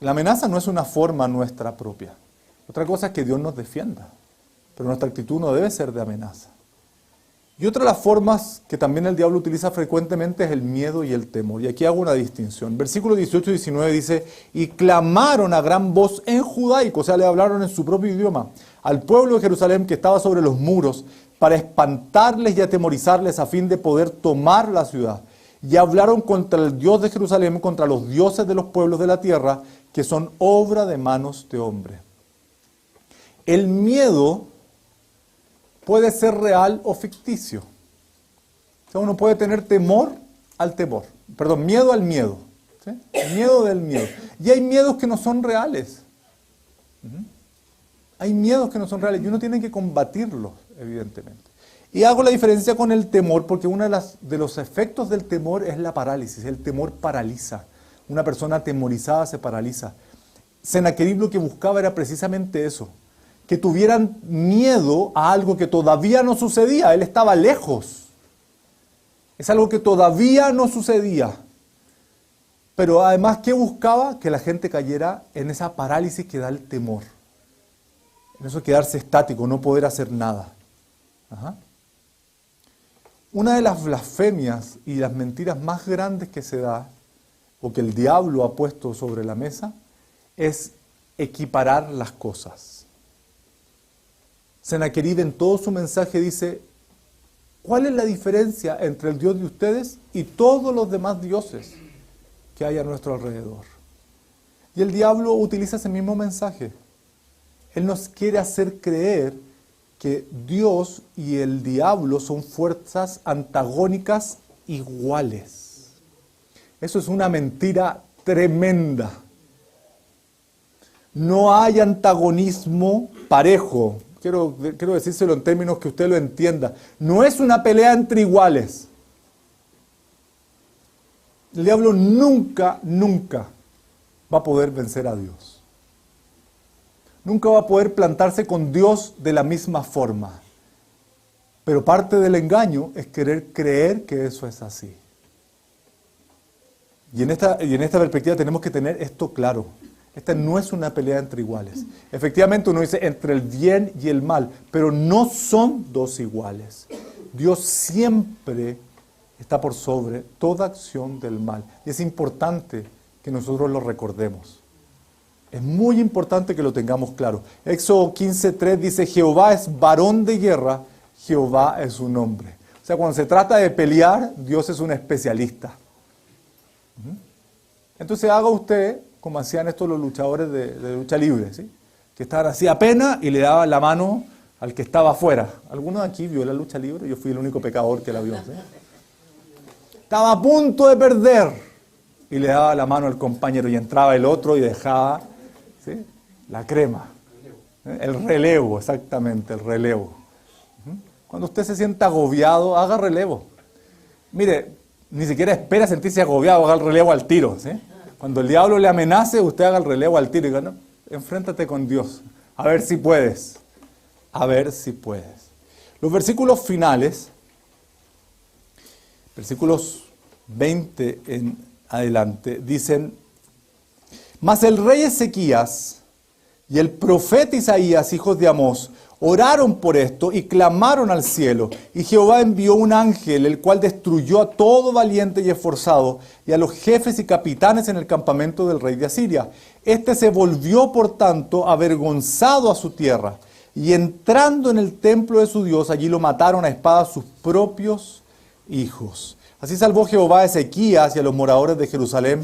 La amenaza no es una forma nuestra propia. Otra cosa es que Dios nos defienda, pero nuestra actitud no debe ser de amenaza. Y otra de las formas que también el diablo utiliza frecuentemente es el miedo y el temor. Y aquí hago una distinción. Versículo 18 y 19 dice, y clamaron a gran voz en judaico, o sea, le hablaron en su propio idioma, al pueblo de Jerusalén que estaba sobre los muros, para espantarles y atemorizarles a fin de poder tomar la ciudad. Y hablaron contra el Dios de Jerusalén, contra los dioses de los pueblos de la tierra, que son obra de manos de hombre. El miedo puede ser real o ficticio. O sea, uno puede tener temor al temor. Perdón, miedo al miedo. ¿Sí? Miedo del miedo. Y hay miedos que no son reales. Hay miedos que no son reales y uno tiene que combatirlos, evidentemente. Y hago la diferencia con el temor porque uno de los efectos del temor es la parálisis. El temor paraliza. Una persona atemorizada se paraliza. Sennacherib lo que buscaba era precisamente eso. Que tuvieran miedo a algo que todavía no sucedía. Él estaba lejos. Es algo que todavía no sucedía. Pero además, ¿qué buscaba? Que la gente cayera en esa parálisis que da el temor. En eso de quedarse estático, no poder hacer nada. Una de las blasfemias y las mentiras más grandes que se da, o que el diablo ha puesto sobre la mesa, es equiparar las cosas. Sennacherib en todo su mensaje dice, ¿cuál es la diferencia entre el Dios de ustedes y todos los demás dioses que hay a nuestro alrededor? Y el diablo utiliza ese mismo mensaje. Él nos quiere hacer creer que Dios y el diablo son fuerzas antagónicas iguales. Eso es una mentira tremenda. No hay antagonismo parejo. Quiero decírselo en términos que usted lo entienda. No es una pelea entre iguales. El diablo nunca va a poder vencer a Dios. Nunca va a poder plantarse con Dios de la misma forma. Pero parte del engaño es querer creer que eso es así. Y en esta perspectiva tenemos que tener esto claro. Esta no es una pelea entre iguales. Efectivamente uno dice entre el bien y el mal, pero no son dos iguales. Dios siempre está por sobre toda acción del mal. Y es importante que nosotros lo recordemos. Es muy importante que lo tengamos claro. Éxodo 15:3 dice, Jehová es varón de guerra, Jehová es su nombre. O sea, cuando se trata de pelear, Dios es un especialista. Entonces haga usted como hacían estos los luchadores de lucha libre, ¿sí? Que estaban así apenas y le daban la mano al que estaba afuera. ¿Alguno de aquí vio la lucha libre? Yo fui el único pecador que la vio, ¿sí? Estaba a punto de perder y le daba la mano al compañero y entraba el otro y dejaba, ¿sí?, la crema. El relevo, exactamente, el relevo. Cuando usted se sienta agobiado, haga relevo. Mire, ni siquiera espera sentirse agobiado, haga el relevo al tiro, ¿sí? Cuando el diablo le amenace, usted haga el relevo al tiro y diga, no, enfréntate con Dios, a ver si puedes, a ver si puedes. Los versículos finales, versículos 20 en adelante, dicen, mas el rey Ezequías y el profeta Isaías, hijos de Amós, oraron por esto y clamaron al cielo, y Jehová envió un ángel, el cual destruyó a todo valiente y esforzado, y a los jefes y capitanes en el campamento del rey de Asiria. Este se volvió, por tanto, avergonzado a su tierra, y entrando en el templo de su Dios, allí lo mataron a espada sus propios hijos. Así salvó Jehová a Ezequías y a los moradores de Jerusalén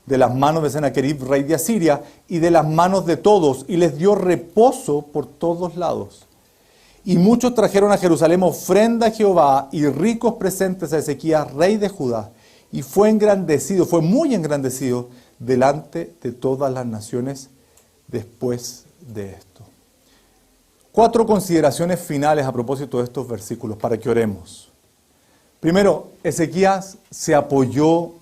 de las manos de Sennacherib, rey de Asiria, y de las manos de todos, y les dio reposo por todos lados. Y muchos trajeron a Jerusalén ofrenda a Jehová y ricos presentes a Ezequías, rey de Judá, y fue engrandecido, fue muy engrandecido delante de todas las naciones después de esto. 4 consideraciones finales a propósito de estos versículos para que oremos. Primero, Ezequías se apoyó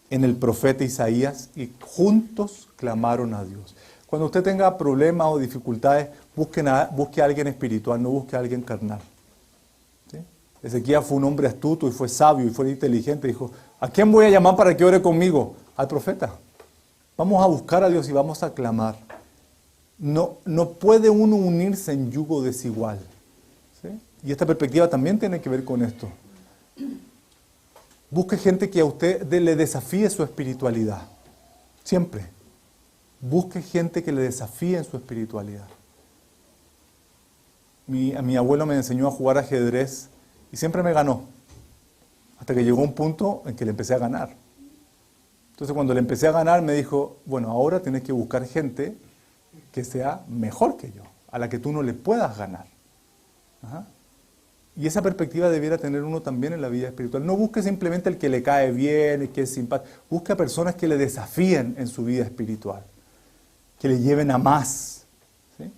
en el profeta Isaías y juntos clamaron a Dios. Cuando usted tenga problemas o dificultades, busque a alguien espiritual, no busque a alguien carnal. ¿Sí? Ezequías fue un hombre astuto y fue sabio y fue inteligente. Dijo, ¿a quién voy a llamar para que ore conmigo? Al profeta. Vamos a buscar a Dios y vamos a clamar. No puede uno unirse en yugo desigual. ¿Sí? Y esta perspectiva también tiene que ver con esto. Busque gente que a usted le desafíe su espiritualidad. Siempre. Busque gente que le desafíe en su espiritualidad. Mi abuelo me enseñó a jugar ajedrez y siempre me ganó. Hasta que llegó un punto en que le empecé a ganar. Entonces cuando le empecé a ganar me dijo, bueno, ahora tienes que buscar gente que sea mejor que yo, a la que tú no le puedas ganar. Ajá. Y esa perspectiva debiera tener uno también en la vida espiritual. No busque simplemente el que le cae bien, el que es simpático. Busque a personas que le desafíen en su vida espiritual, que le lleven a más. ¿Sí?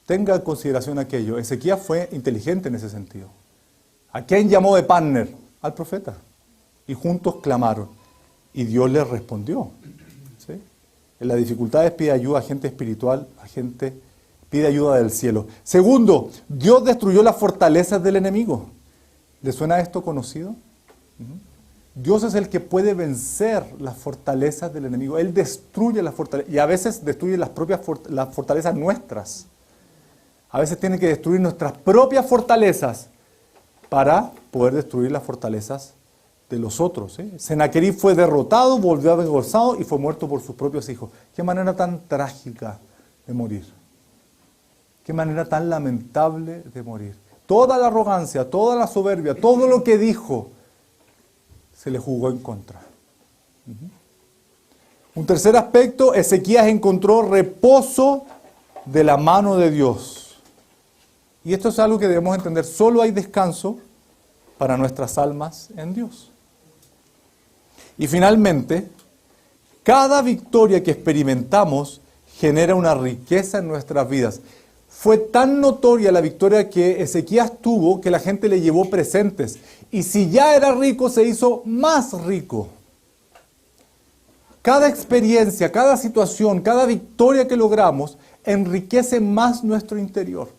Tenga en consideración aquello. Ezequías fue inteligente en ese sentido. ¿A quién llamó de partner? Al profeta. Y juntos clamaron. Y Dios les respondió. ¿Sí? En las dificultades pide ayuda a gente espiritual, a gente pide ayuda del cielo. Segundo, Dios destruyó las fortalezas del enemigo. ¿Le suena esto conocido? Dios es el que puede vencer las fortalezas del enemigo. Él destruye las fortalezas y a veces destruye las fortalezas nuestras. A veces tiene que destruir nuestras propias fortalezas para poder destruir las fortalezas de los otros. Sennacherib fue derrotado, volvió avergonzado y fue muerto por sus propios hijos. Qué manera tan trágica de morir. Qué manera tan lamentable de morir. Toda la arrogancia, toda la soberbia, todo lo que dijo, se le jugó en contra. Un tercer aspecto, Ezequías encontró reposo de la mano de Dios. Y esto es algo que debemos entender. Solo hay descanso para nuestras almas en Dios. Y finalmente, cada victoria que experimentamos genera una riqueza en nuestras vidas. Fue tan notoria la victoria que Ezequías tuvo que la gente le llevó presentes. Y si ya era rico, se hizo más rico. Cada experiencia, cada situación, cada victoria que logramos enriquece más nuestro interior.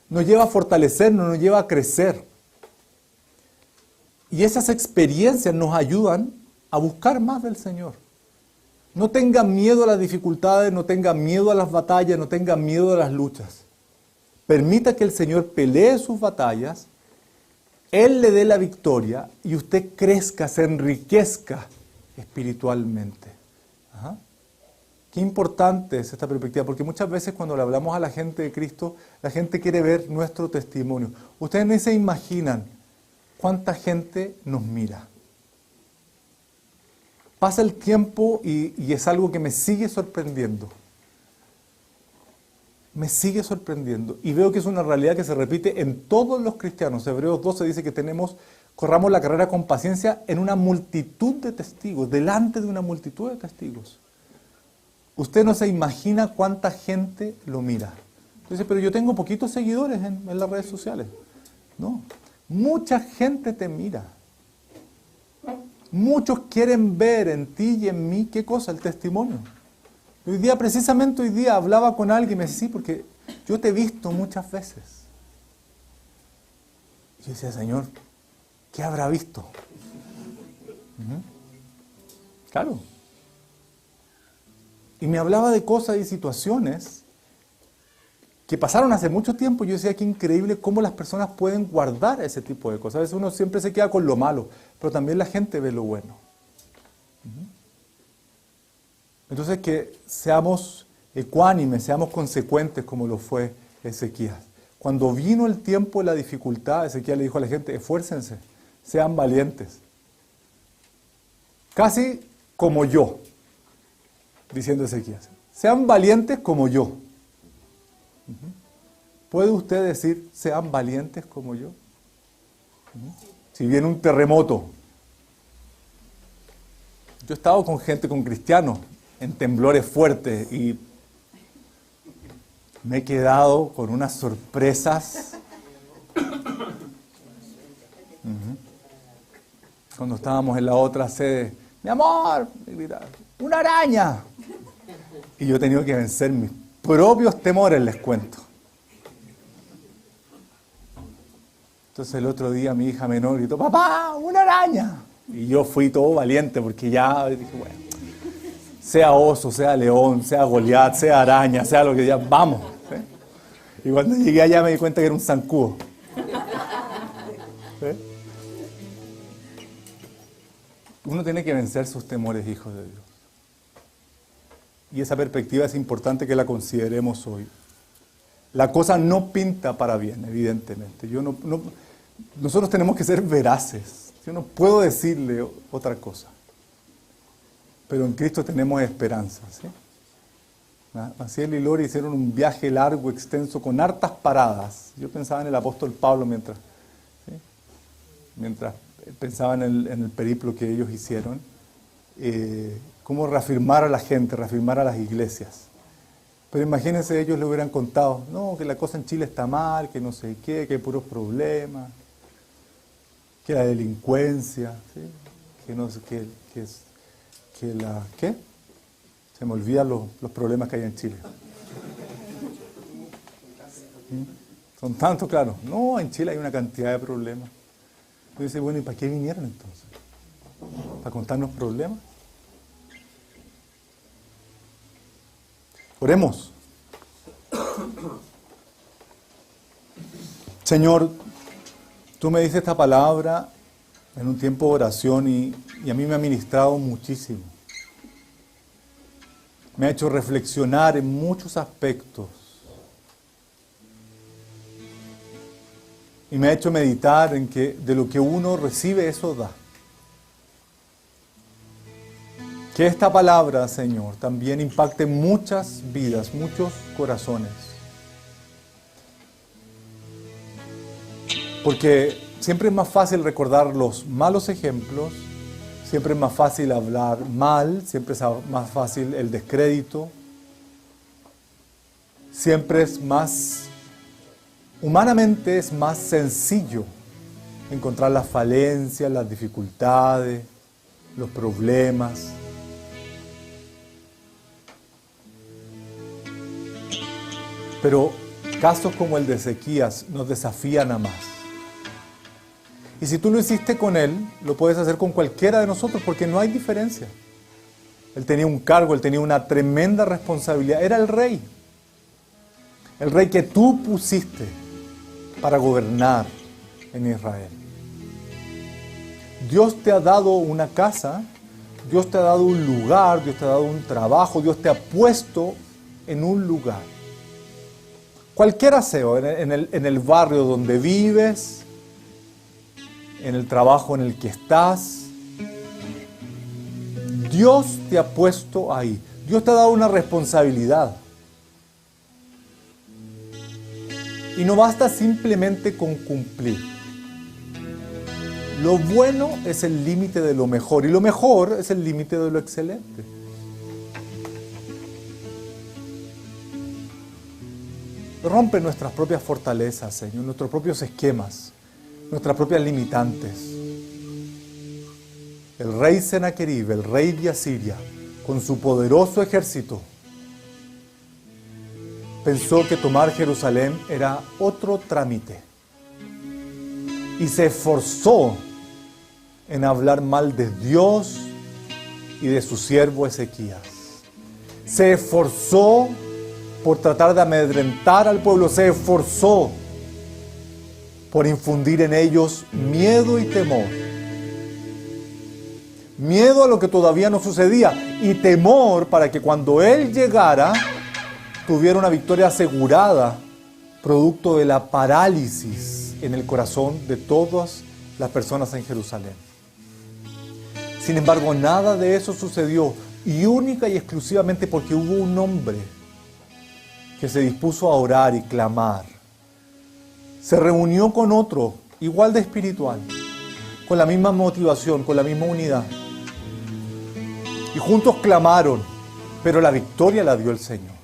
Nos lleva a fortalecernos, nos lleva a crecer. Y esas experiencias nos ayudan a buscar más del Señor. No tenga miedo a las dificultades, no tenga miedo a las batallas, no tenga miedo a las luchas. Permita que el Señor pelee sus batallas, Él le dé la victoria y usted crezca, se enriquezca espiritualmente. Ajá. Qué importante es esta perspectiva, porque muchas veces cuando le hablamos a la gente de Cristo, la gente quiere ver nuestro testimonio. Ustedes ni se imaginan cuánta gente nos mira. Pasa el tiempo y es algo que me sigue sorprendiendo. Me sigue sorprendiendo y veo que es una realidad que se repite en todos los cristianos. Hebreos 12 dice que corramos la carrera con paciencia en una multitud de testigos, delante de una multitud de testigos. Usted no se imagina cuánta gente lo mira. Dice, pero yo tengo poquitos seguidores en las redes sociales. No, mucha gente te mira. Muchos quieren ver en ti y en mí, ¿qué cosa? El testimonio. Precisamente hoy día hablaba con alguien y me decía, sí, porque yo te he visto muchas veces. Y yo decía, Señor, ¿qué habrá visto? Claro. Y me hablaba de cosas y situaciones que pasaron hace mucho tiempo. Yo decía, qué increíble cómo las personas pueden guardar ese tipo de cosas. A veces uno siempre se queda con lo malo, pero también la gente ve lo bueno. Entonces que seamos ecuánimes, seamos consecuentes como lo fue Ezequías. Cuando vino el tiempo de la dificultad, Ezequías le dijo a la gente, esfuércense, sean valientes. Casi como yo, diciendo Ezequías, sean valientes como yo. ¿Puede usted decir, sean valientes como yo? Si viene un terremoto. Yo he estado con gente, con cristianos, en temblores fuertes y me he quedado con unas sorpresas. Cuando estábamos en la otra sede, mi amor, me gritaron, ¡una araña! Y yo he tenido que vencer mis propios temores, les cuento. Entonces el otro día mi hija menor gritó, ¡papá, una araña! Y yo fui todo valiente porque ya dije, bueno, sea oso, sea león, sea Goliat, sea araña, sea lo que ya, vamos. ¿Sí? Y cuando llegué allá me di cuenta que era un zancudo. ¿Sí? Uno tiene que vencer sus temores, hijos de Dios. Y esa perspectiva es importante que la consideremos hoy. La cosa no pinta para bien, evidentemente. Nosotros tenemos que ser veraces. Yo no puedo decirle otra cosa. Pero en Cristo tenemos esperanza. ¿Sí? Maciel y Lori hicieron un viaje largo, extenso, con hartas paradas. Yo pensaba en el apóstol Pablo mientras pensaba en el periplo que ellos hicieron. Cómo reafirmar a la gente, reafirmar a las iglesias. Pero imagínense, ellos le hubieran contado, no, que la cosa en Chile está mal, que no sé qué, que hay puros problemas, que la delincuencia, ¿sí? Que no sé qué, ¿qué? Se me olvidan los problemas que hay en Chile. Son tantos, claro. No, en Chile hay una cantidad de problemas. Yo dice, bueno, ¿y para qué vinieron entonces? ¿Para contarnos problemas? Oremos. Señor, tú me dices esta palabra en un tiempo de oración y a mí me ha ministrado muchísimo. Me ha hecho reflexionar en muchos aspectos. Y me ha hecho meditar en que de lo que uno recibe, eso da. Que esta palabra, Señor, también impacte muchas vidas, muchos corazones. Porque siempre es más fácil recordar los malos ejemplos, siempre es más fácil hablar mal, siempre es más fácil el descrédito, siempre es más, humanamente es más sencillo encontrar las falencias, las dificultades, los problemas. Pero casos como el de Ezequías nos desafían a más. Y si tú lo hiciste con él, lo puedes hacer con cualquiera de nosotros, porque no hay diferencia. Él tenía un cargo, él tenía una tremenda responsabilidad. Era el rey que tú pusiste para gobernar en Israel. Dios te ha dado una casa, Dios te ha dado un lugar, Dios te ha dado un trabajo, Dios te ha puesto en un lugar. Cualquiera sea, en el barrio donde vives, en el trabajo en el que estás, Dios te ha puesto ahí. Dios te ha dado una responsabilidad. Y no basta simplemente con cumplir. Lo bueno es el límite de lo mejor, y lo mejor es el límite de lo excelente. Rompe nuestras propias fortalezas, Señor, nuestros propios esquemas, nuestras propias limitantes. El rey Senaquerib, el rey de Asiria, con su poderoso ejército, pensó que tomar Jerusalén era otro trámite y se esforzó en hablar mal de Dios y de su siervo Ezequías. Se esforzó por tratar de amedrentar al pueblo, se esforzó por infundir en ellos miedo y temor. Miedo a lo que todavía no sucedía y temor para que cuando él llegara tuviera una victoria asegurada, producto de la parálisis en el corazón de todas las personas en Jerusalén. Sin embargo, nada de eso sucedió, y única y exclusivamente porque hubo un hombre que se dispuso a orar y clamar. Se reunió con otro, igual de espiritual, con la misma motivación, con la misma unidad. Y juntos clamaron, pero la victoria la dio el Señor.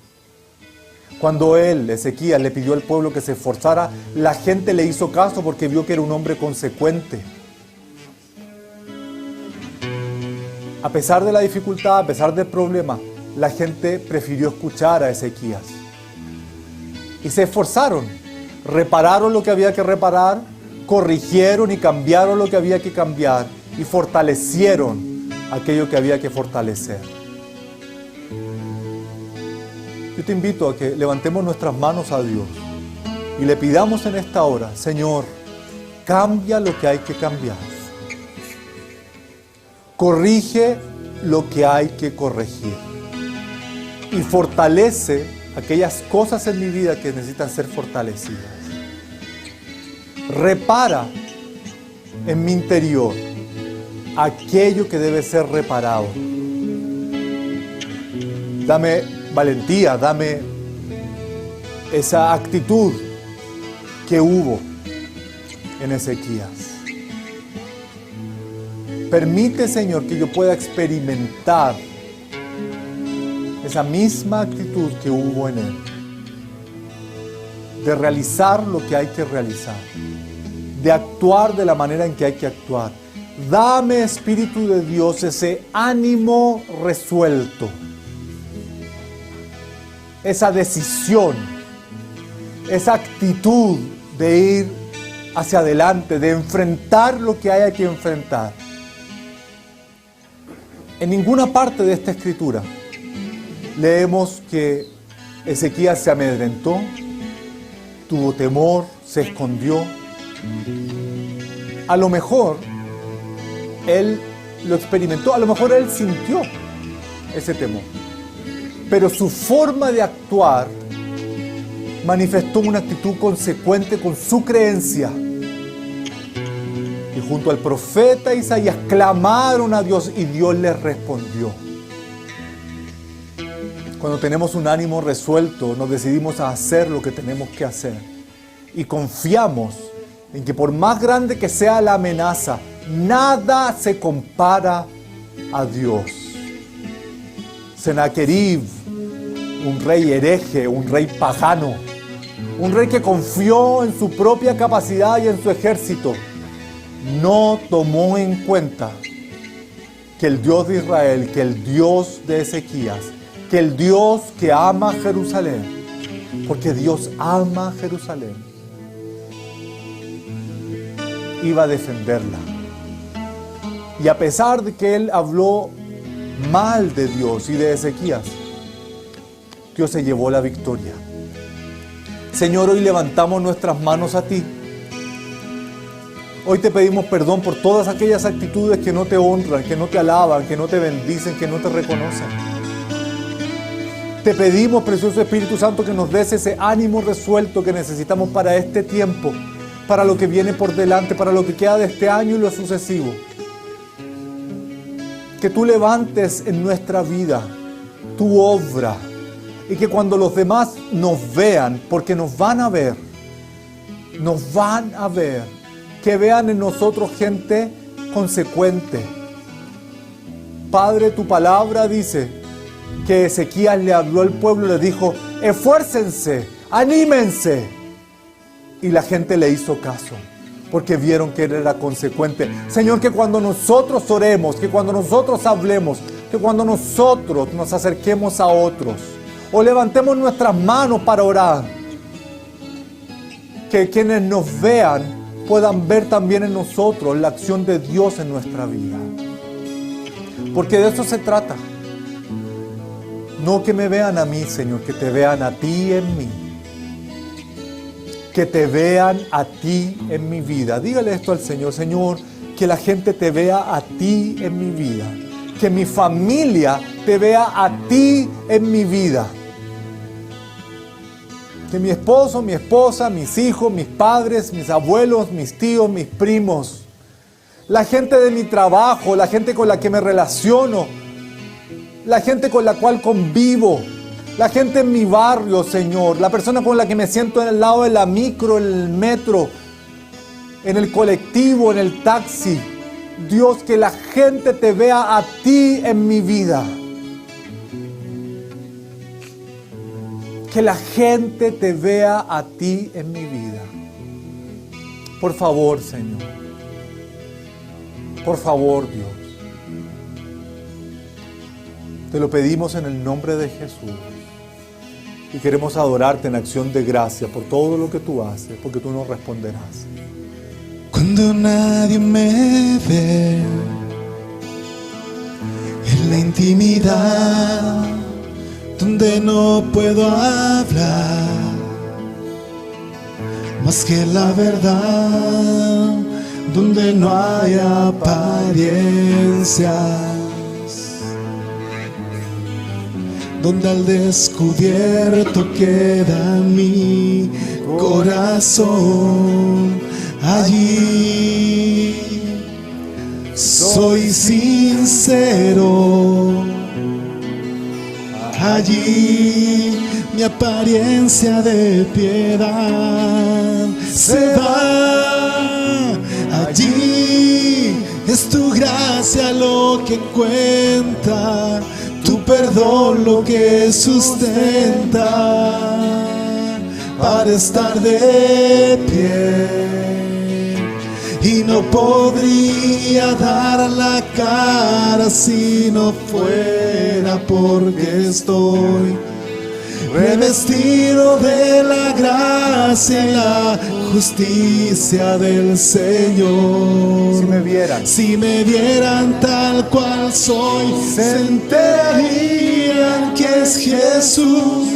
Cuando Ezequías, le pidió al pueblo que se esforzara, la gente le hizo caso porque vio que era un hombre consecuente. A pesar de la dificultad, a pesar del problema, la gente prefirió escuchar a Ezequías. Y se esforzaron, repararon lo que había que reparar, corrigieron y cambiaron lo que había que cambiar y fortalecieron aquello que había que fortalecer. Yo te invito a que levantemos nuestras manos a Dios y le pidamos en esta hora: Señor, cambia lo que hay que cambiar. Corrige lo que hay que corregir. Y fortalece aquellas cosas en mi vida que necesitan ser fortalecidas. Repara en mi interior aquello que debe ser reparado. Dame valentía, dame esa actitud que hubo en Ezequías. Permite, Señor, que yo pueda experimentar esa misma actitud que hubo en él, de realizar lo que hay que realizar, de actuar de la manera en que hay que actuar. Dame, Espíritu de Dios, ese ánimo resuelto, esa decisión, esa actitud de ir hacia adelante, de enfrentar lo que haya que enfrentar. En ninguna parte de esta escritura leemos que Ezequías se amedrentó, tuvo temor, se escondió. A lo mejor él lo experimentó, a lo mejor él sintió ese temor. Pero su forma de actuar manifestó una actitud consecuente con su creencia. Y junto al profeta Isaías clamaron a Dios y Dios les respondió. Cuando tenemos un ánimo resuelto, nos decidimos a hacer lo que tenemos que hacer. Y confiamos en que por más grande que sea la amenaza, nada se compara a Dios. Senaquerib, un rey hereje, un rey pagano, un rey que confió en su propia capacidad y en su ejército, no tomó en cuenta que el Dios de Israel, que el Dios de Ezequías, que el Dios que ama Jerusalén, porque Dios ama Jerusalén, iba a defenderla. Y a pesar de que él habló mal de Dios y de Ezequías, Dios se llevó la victoria. Señor, hoy levantamos nuestras manos a ti. Hoy te pedimos perdón por todas aquellas actitudes que no te honran, que no te alaban, que no te bendicen, que no te reconocen. Te pedimos, precioso Espíritu Santo, que nos des ese ánimo resuelto que necesitamos para este tiempo, para lo que viene por delante, para lo que queda de este año y lo sucesivo. Que tú levantes en nuestra vida tu obra y que cuando los demás nos vean, porque nos van a ver, que vean en nosotros gente consecuente. Padre, tu palabra dice que Ezequías le habló al pueblo y le dijo: esfuércense, anímense. Y la gente le hizo caso, porque vieron que Él era consecuente. Señor, que cuando nosotros oremos, que cuando nosotros hablemos, que cuando nosotros nos acerquemos a otros, o levantemos nuestras manos para orar, que quienes nos vean puedan ver también en nosotros la acción de Dios en nuestra vida. Porque de eso se trata. No que me vean a mí, Señor, que te vean a ti en mí. Que te vean a ti en mi vida. Dígale esto al Señor. Señor, que la gente te vea a ti en mi vida. Que mi familia te vea a ti en mi vida. Que mi esposo, mi esposa, mis hijos, mis padres, mis abuelos, mis tíos, mis primos, la gente de mi trabajo, la gente con la que me relaciono, la gente con la cual convivo, la gente en mi barrio, Señor, la persona con la que me siento en el lado de la micro, en el metro, en el colectivo, en el taxi. Dios, que la gente te vea a ti en mi vida. Que la gente te vea a ti en mi vida. Por favor, Señor. Por favor, Dios. Te lo pedimos en el nombre de Jesús. Y queremos adorarte en acción de gracia por todo lo que tú haces, porque tú nos responderás. Cuando nadie me ve en la intimidad, donde no puedo hablar más que la verdad, donde no hay apariencias, donde al descubierto queda mi corazón. Allí soy sincero. Allí mi apariencia de piedad se va. Allí es tu gracia lo que cuenta, tu perdón lo que sustenta para estar de pie. Y no podría dar la cara si no fuera porque estoy revestido de la gracia y la justicia del Señor. Si me vieran tal cual soy, se enterarían que es Jesús.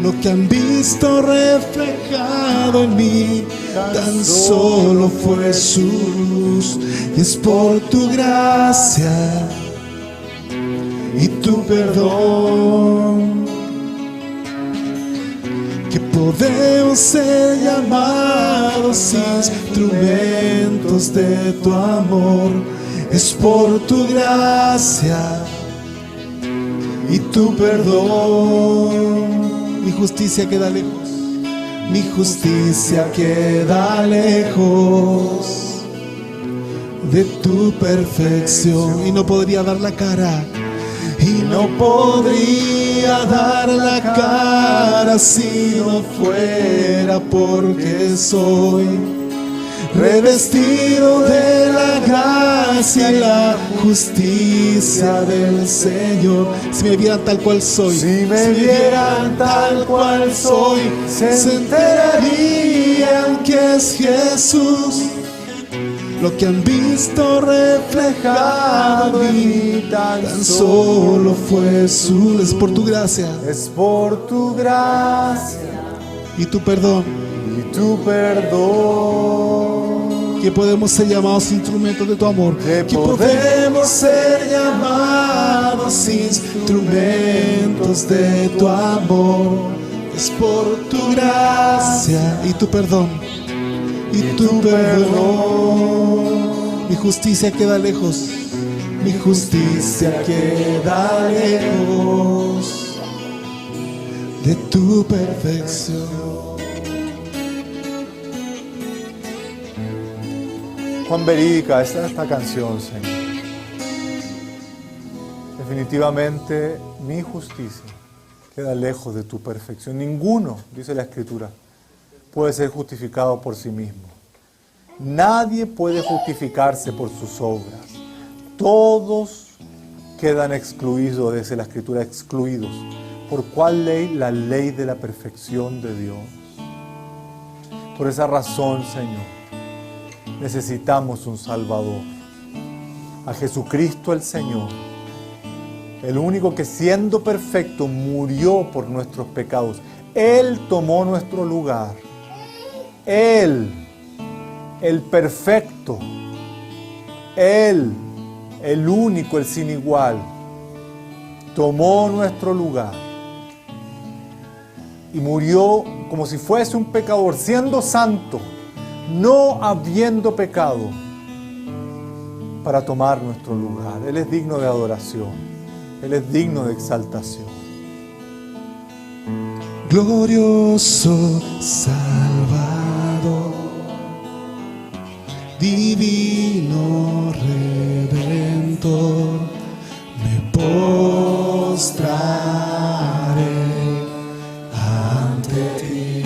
Lo que han visto reflejado en mí tan solo fue su luz. Y es por tu gracia y tu perdón que podemos ser llamados instrumentos de tu amor. Es por tu gracia y tu perdón. Mi justicia queda lejos, mi justicia queda lejos de tu perfección. Y no podría dar la cara, y no podría dar la cara si no fuera porque soy revestido de la gracia y la justicia del Señor. Si me vieran tal cual soy, si me vieran tal cual soy, se enterarían que es Jesús. Lo que han visto reflejado en mí tan solo fue su. Es por tu gracia, es por tu gracia y tu perdón, tu perdón, que podemos ser llamados instrumentos de tu amor, que podemos ser llamados instrumentos de tu amor. Es por tu gracia y tu perdón, y tu perdón. Mi justicia queda lejos, mi justicia queda lejos de tu perfección. Cuán verídica es esta canción, Señor. Definitivamente mi justicia queda lejos de tu perfección. Ninguno, dice la Escritura, puede ser justificado por sí mismo. Nadie puede justificarse por sus obras. Todos quedan excluidos, dice la Escritura, excluidos. ¿Por cuál ley? La ley de la perfección de Dios. Por esa razón, Señor, necesitamos un Salvador. A Jesucristo el Señor, el único que siendo perfecto murió por nuestros pecados. Él tomó nuestro lugar. Él, el perfecto, Él, el único, el sin igual, tomó nuestro lugar y murió como si fuese un pecador, siendo santo, no habiendo pecado, para tomar nuestro lugar. Él es digno de adoración, Él es digno de exaltación. Glorioso Salvador, divino Redentor, me postraré ante ti.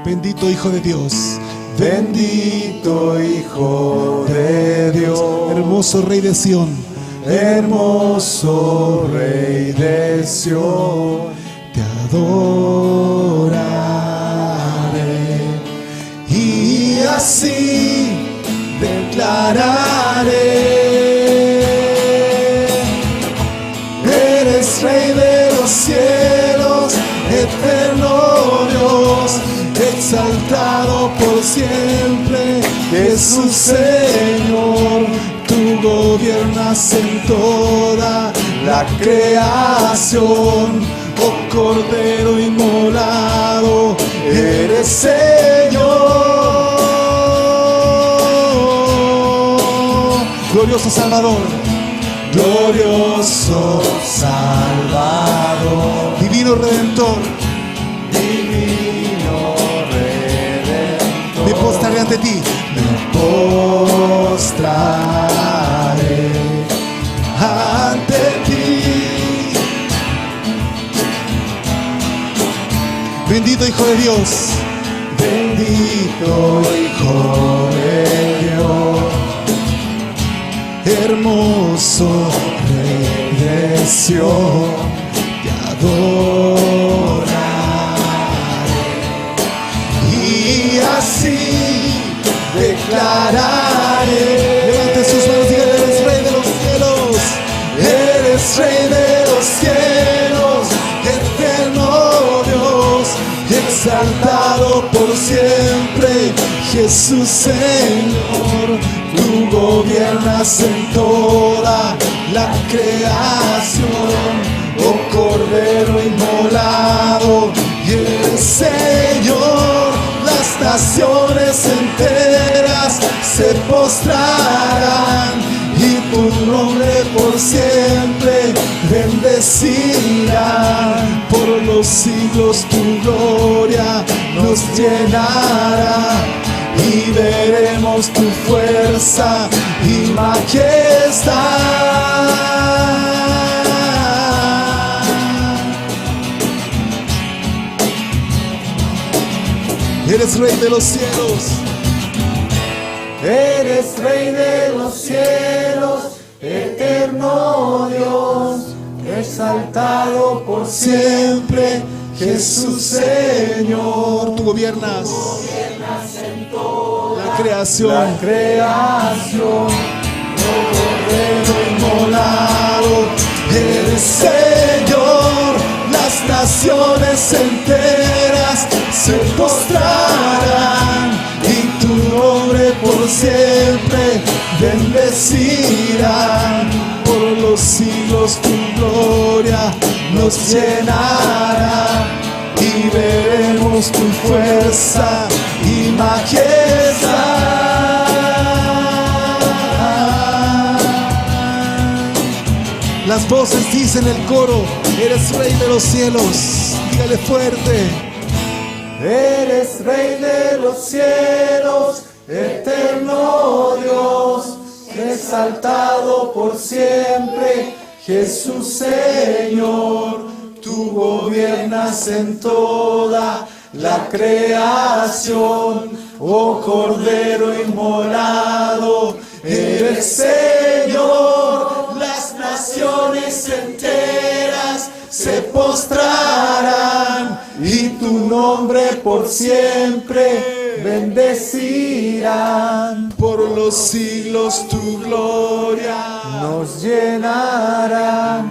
Bendito Hijo de Dios, Bendito Hijo de Dios, hermoso Rey de Sión, hermoso Rey de Sión, te adoraré y así declararé: eres Rey de los cielos, eterno Dios, exaltado por siempre, Jesús Señor. Tú gobiernas en toda la creación, oh Cordero inmolado, eres Señor. Glorioso Salvador, glorioso Salvador, divino Redentor, me postraré ante ti, me postraré ante ti. Bendito Hijo de Dios, bendito Hijo de Dios, hermoso Rey de Sión, te adoraré y así declararé. Levante sus manos y dígale: eres Rey de los cielos, eres Rey de los cielos, eterno Dios, exaltado por siempre, Jesús Señor. Tú gobiernas en toda la creación, oh Cordero inmolado, y eres Señor. Las naciones enteras se postrarán y tu nombre por siempre bendecirán. Por los siglos tu gloria nos llenará y veremos tu fuerza y majestad. Eres Rey de los cielos, eres Rey de los cielos, eterno Dios, exaltado por siempre, Jesús Señor. Tú gobiernas en toda la creación, oh Cordero inmolado, eres Señor. Las naciones enteras se postrarán y tu nombre por siempre bendecirán. Por los siglos tu gloria nos llenará y veremos tu fuerza y majestad. Las voces dicen el coro: eres Rey de los cielos. Dígale fuerte: eres Rey de los cielos, eterno Dios, exaltado por siempre, Jesús Señor, tú gobiernas en toda la creación. Oh Cordero inmolado, eres Señor. Las naciones enteras se postrarán y tu nombre por siempre bendecirán. Por los siglos tu gloria Nos llenará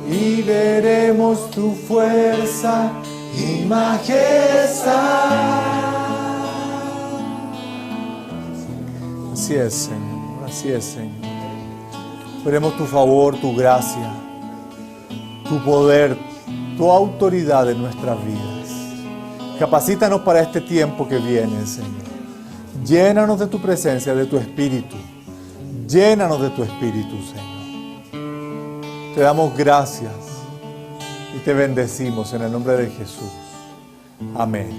y veremos tu fuerza y majestad. Así es, Señor, así es, Señor. Veremos tu favor, tu gracia, tu poder, tu autoridad en nuestras vidas. Capacítanos para este tiempo que viene, Señor. Llénanos de tu presencia, de tu Espíritu. Llénanos de tu Espíritu, Señor. Te damos gracias y te bendecimos en el nombre de Jesús. Amén.